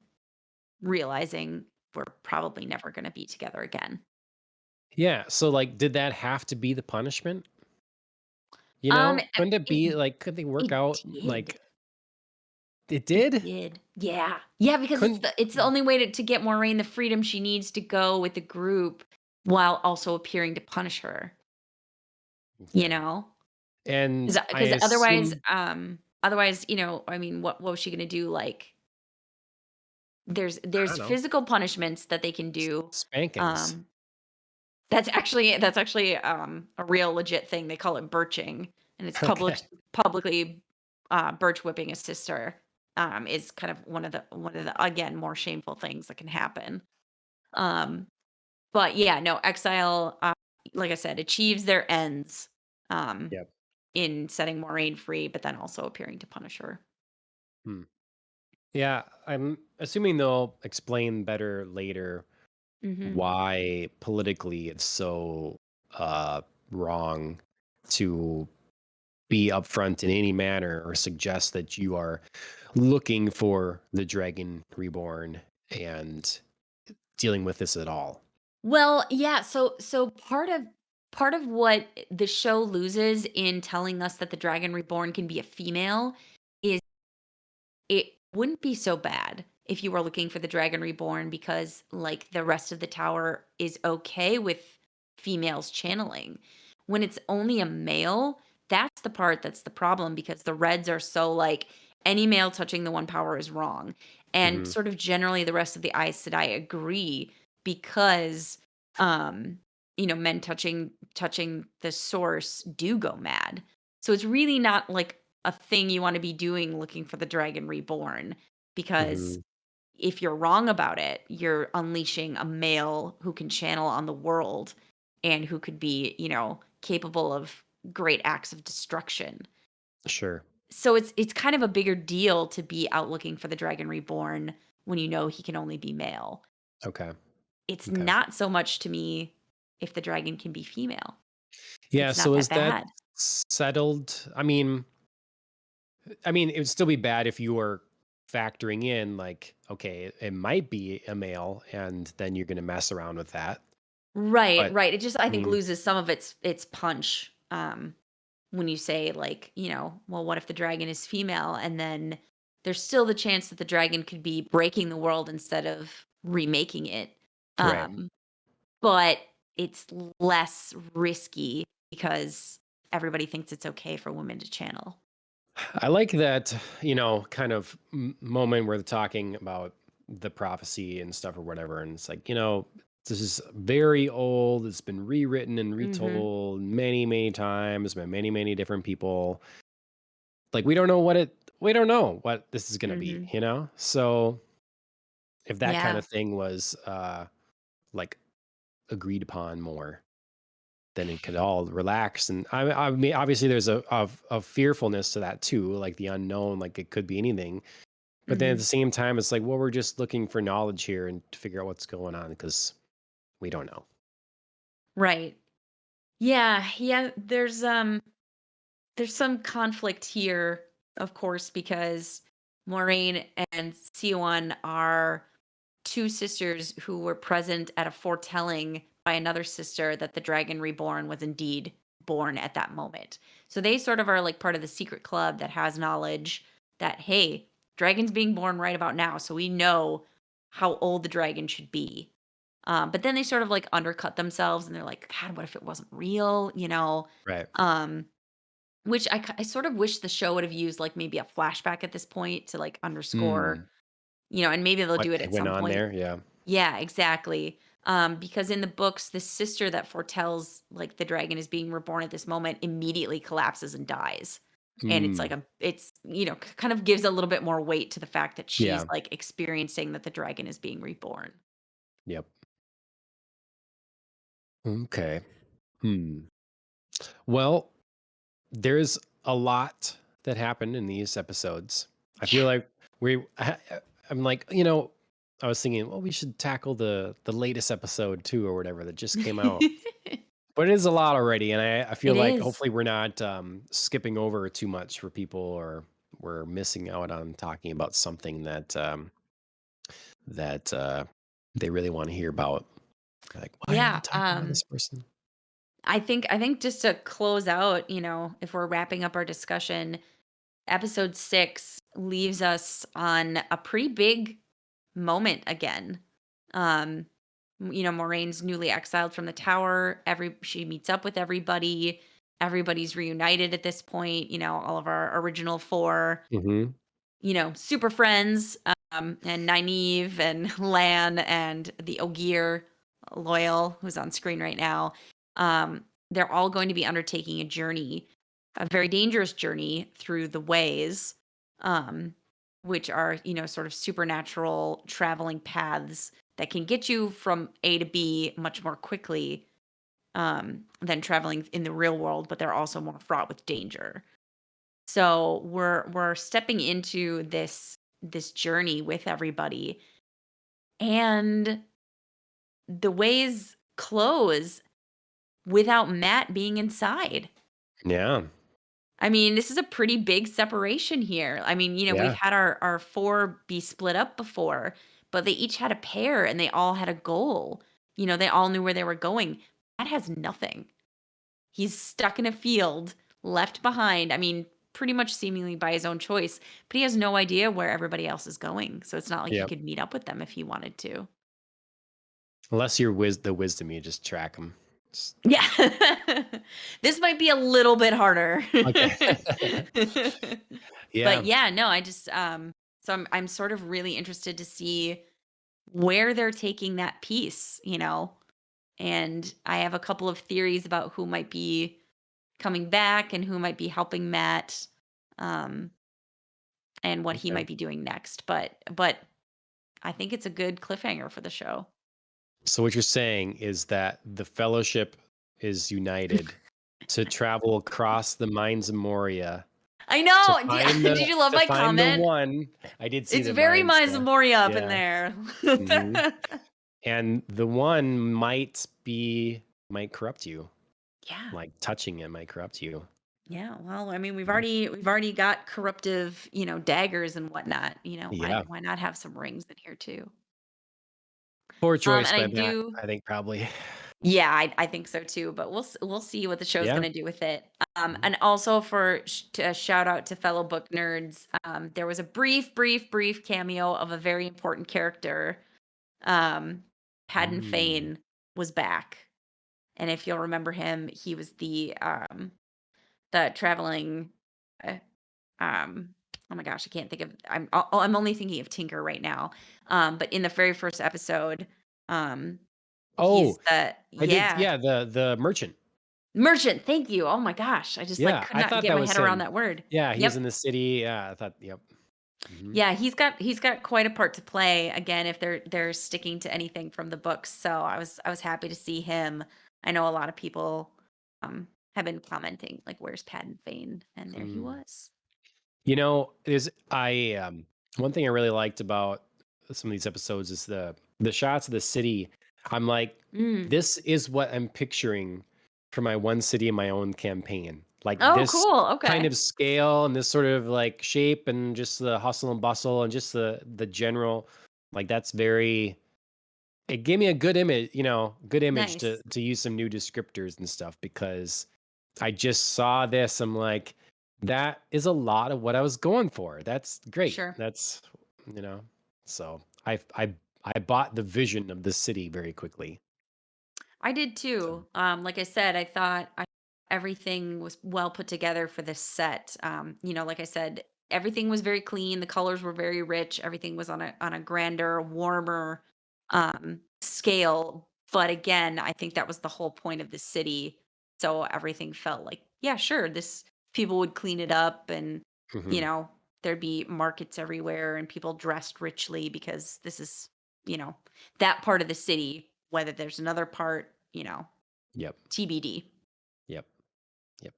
realizing we're probably never going to be together again. Yeah. So like, did that have to be the punishment? Um, Couldn't it it be like, could they work it out did. like it It did? did. Yeah. Yeah, because it's Couldn't the only way to get Moraine the freedom she needs to go with the group while also appearing to punish her, you okay. know? And I Because otherwise, assume I mean, what was she gonna do? Like, there's I don't there's know. physical punishments that they can do. Spankings. Um, that's actually a real legit thing. They call it birching, and it's Okay. publicly birch whipping a sister. Is kind of one of the again more shameful things that can happen. Um, but yeah, no, exile, like I said, achieves their ends. Um, Yep. in setting Moraine free, but then also appearing to punish her. Hmm. Yeah, I'm assuming they'll explain better later Mhm. why politically it's so uh wrong to be upfront in any manner or suggest that you are looking for the dragon reborn and dealing with this at all. Well, yeah, so part of what the show loses in telling us that the Dragon Reborn can be a female is it wouldn't be so bad if you were looking for the Dragon Reborn because like the rest of the tower is okay with females channeling. When it's only a male, that's the part that's the problem because the reds are so like any male touching the one power is wrong. And Hmm. sort of generally the rest of the Aes Sedai agree because men touching the source do go mad. So it's really not like a thing you wanna be doing looking for the Dragon Reborn, because Hmm. if you're wrong about it, you're unleashing a male who can channel on the world and who could be, capable of great acts of destruction. Sure. So it's kind of a bigger deal to be out looking for the Dragon Reborn when you know he can only be male. Okay. It's Okay. not so much to me if the dragon can be female. Yeah. It's not So that is that bad. settled? I mean, it would still be bad if you were factoring in like, okay, it might be a male, and then you're going to mess around with that. Right, But right. It just I I think mean, loses some of its punch, when you say like, well, what if the dragon is female? And then there's still the chance that the dragon could be breaking the world instead of remaking it. right. Um, but it's less risky because everybody thinks it's okay for women to channel. I like that, kind of moment where they're talking about the prophecy and stuff or whatever. And it's like, this is very old. It's been rewritten and Mhm. retold many, many times by many, many different people. Like, we don't know what it we don't know what this is gonna be, Mhm. you know? So, if that kind Yeah. of thing was, like, agreed upon more, then it could all relax, and I mean, obviously, there's a fearfulness to that too, like, the unknown, like, it could be anything, but then at the Mhm. same time, it's like, well, we're just looking for knowledge here and to figure out what's going on because we don't know. Right. Yeah, yeah, there's some conflict here, of course, because Maureen and Siwon are two sisters who were present at a foretelling by another sister that the dragon reborn was indeed born at that moment. So they sort of are like part of the secret club that has knowledge that, hey, dragon's being born right about now. So we know how old the dragon should be. But then they sort of like undercut themselves and they're like, God, what if it wasn't real? Right. Um, which I sort of wish the show would have used like maybe a flashback at this point to like underscore, Mm. and maybe they'll What do it at went some on point. there? Yeah. Yeah, exactly. Because in the books, the sister that foretells like the dragon is being reborn at this moment immediately collapses and dies. And it's like Mm. kind of gives a little bit more weight to the fact that she's Yeah. like experiencing that the dragon is being reborn. Yep. Okay. Hmm. Well, there's a lot that happened in these episodes. I feel Yeah. like I'm like, I was thinking, well, we should tackle the latest episode too, or whatever that just came out. But it is a lot already, and I feel It like is. hopefully we're not skipping over too much for people, or we're missing out on talking about something that they really want to hear about. Like, why aren't they Yeah. talking about this person? I think just to close out, if we're wrapping up our discussion, episode 6 leaves us on a pretty big moment again. Um, Moraine's newly exiled from the tower. She meets up with everybody. Everybody's reunited at this point. All of our original four, Hmm. super friends, and Nynaeve and Lan and the Ogier, Loyal, who's on screen right now. They're all going to be undertaking a journey, a very dangerous journey through the ways, um, which are, sort of supernatural traveling paths that can get you from A to B much more quickly, than traveling in the real world, but they're also more fraught with danger. So we're stepping into this journey with everybody, and the ways close without Matt being inside. Yeah. I mean, this is a pretty big separation here. I mean, we've Yeah. had our four be split up before, but they each had a pair and they all had a goal. They all knew where they were going. Matt has nothing. He's stuck in a field, left behind. I mean, pretty much seemingly by his own choice, but he has no idea where everybody else is going. So it's not like he Yeah. could meet up with them if he wanted to. Unless you're the wisdom, you just track them. Yeah. This might be a little bit harder. Okay. But Yeah. yeah, no, I just so I'm sort of really interested to see where they're taking that piece, And I have a couple of theories about who might be coming back and who might be helping Matt, um, and what he Okay. might be doing next. But I think it's a good cliffhanger for the show. So what you're saying is that the Fellowship is united to travel across the mines of Moria I to know. find the Did you love to my find the comment? one. I did see It's the very mines, Mines of yeah. Moria up in Yeah. there. Mhm. And the one might corrupt you. Yeah. Like, touching it might corrupt you. Yeah. Well, I mean, we've Mhm. already we've already got corruptive, daggers and whatnot. Why Yeah. why not have some rings in here too? Poor choice And I by Matt, do. I think probably. Yeah, I think so too. But we'll see what the show's Yeah. gonna do with it. Mhm. And also to shout out to fellow book nerds, there was a brief cameo of a very important character. Um, Padden Mm. Fane was back, and if you'll remember him, he was the traveling. Uh, oh my gosh, I can't think of. I'm only thinking of Tinker right now. But in the very first episode, um, he's Oh, the I did, yeah. yeah, the merchant. Merchant, thank you. Oh my gosh, I just like Yeah, could I not thought get that my was head around him. that word. Yeah, he was Yep. in the city. Yeah, I thought, yep. Mhm. Yeah, he's got quite a part to play again if they're sticking to anything from the books. So I was happy to see him. I know a lot of people have been commenting like where's Patton Fane, and there he Mm. was. Is one thing I really liked about some of these episodes is the shots of the city. I'm like, Mm. this is what I'm picturing for my one city in my own campaign. Like Oh, this cool. kind Okay. of scale and this sort of like shape and just the hustle and bustle and just the general, like that's very, it gave me a good image, good image Nice. to use some new descriptors and stuff because I just saw this. I'm like, that is a lot of what I was going for. That's great. Sure. That's, you know, so I bought the vision of the city very quickly. I did So, too. Like I said, everything was well put together for this set. Like I said, everything was very clean. The colors were very rich. Everything was on a grander, warmer scale. But again, I think that was the whole point of the city. So everything felt like, yeah, sure, this people would clean it up, and you mhm, know there'd be markets everywhere and people dressed richly because this is you know that part of the city. Whether there's another part, yep, TBD. yep, yep.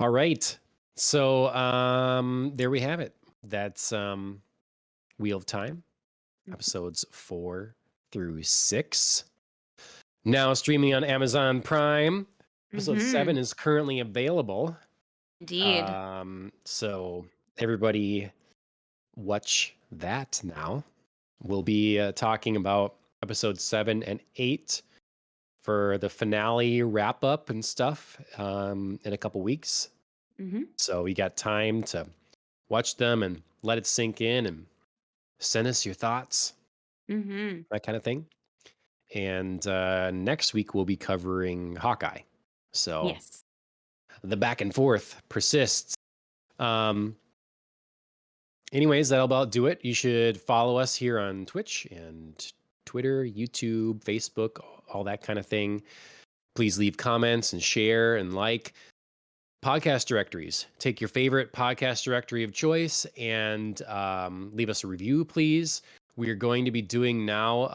All right. So, there we have it. That's Wheel of Time, Mhm. episodes 4 through 6. Now streaming on Amazon Prime. Episode 7 Mhm. is currently available. Indeed. So everybody watch that now. We'll be talking about episode 7 and 8 for the finale wrap up and stuff in a couple weeks. Mhm. So we got time to watch them and let it sink in and send us your thoughts, Mhm. that kind of thing. And next week we'll be covering Hawkeye. So Yes. the back and forth persists. Um, Anyways, that'll about do it. You should follow us here on Twitch and Twitter, YouTube, Facebook, all that kind of thing. Please leave comments and share and like. Podcast directories. Take your favorite podcast directory of choice and leave us a review, please. We are going to be doing now.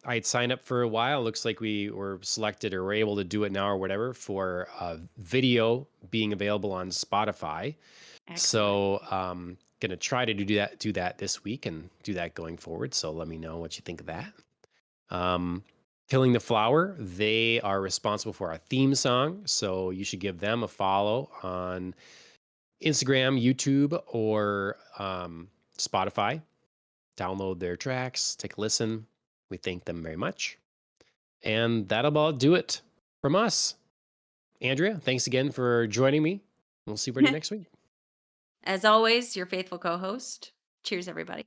I had signed up for a while. Looks like we were selected or were able to do it now or whatever for video being available on Spotify. Excellent. So gonna try to do that this week and do that going forward. So let me know what you think of that. Um, Killing the Flower, they are responsible for our theme song, so you should give them a follow on Instagram, YouTube, or Spotify. Download their tracks, take a listen. We thank them very much. And that'll about do it from us. Andrea, thanks again for joining me. We'll see everybody next week. As always, your faithful co-host. Cheers, everybody.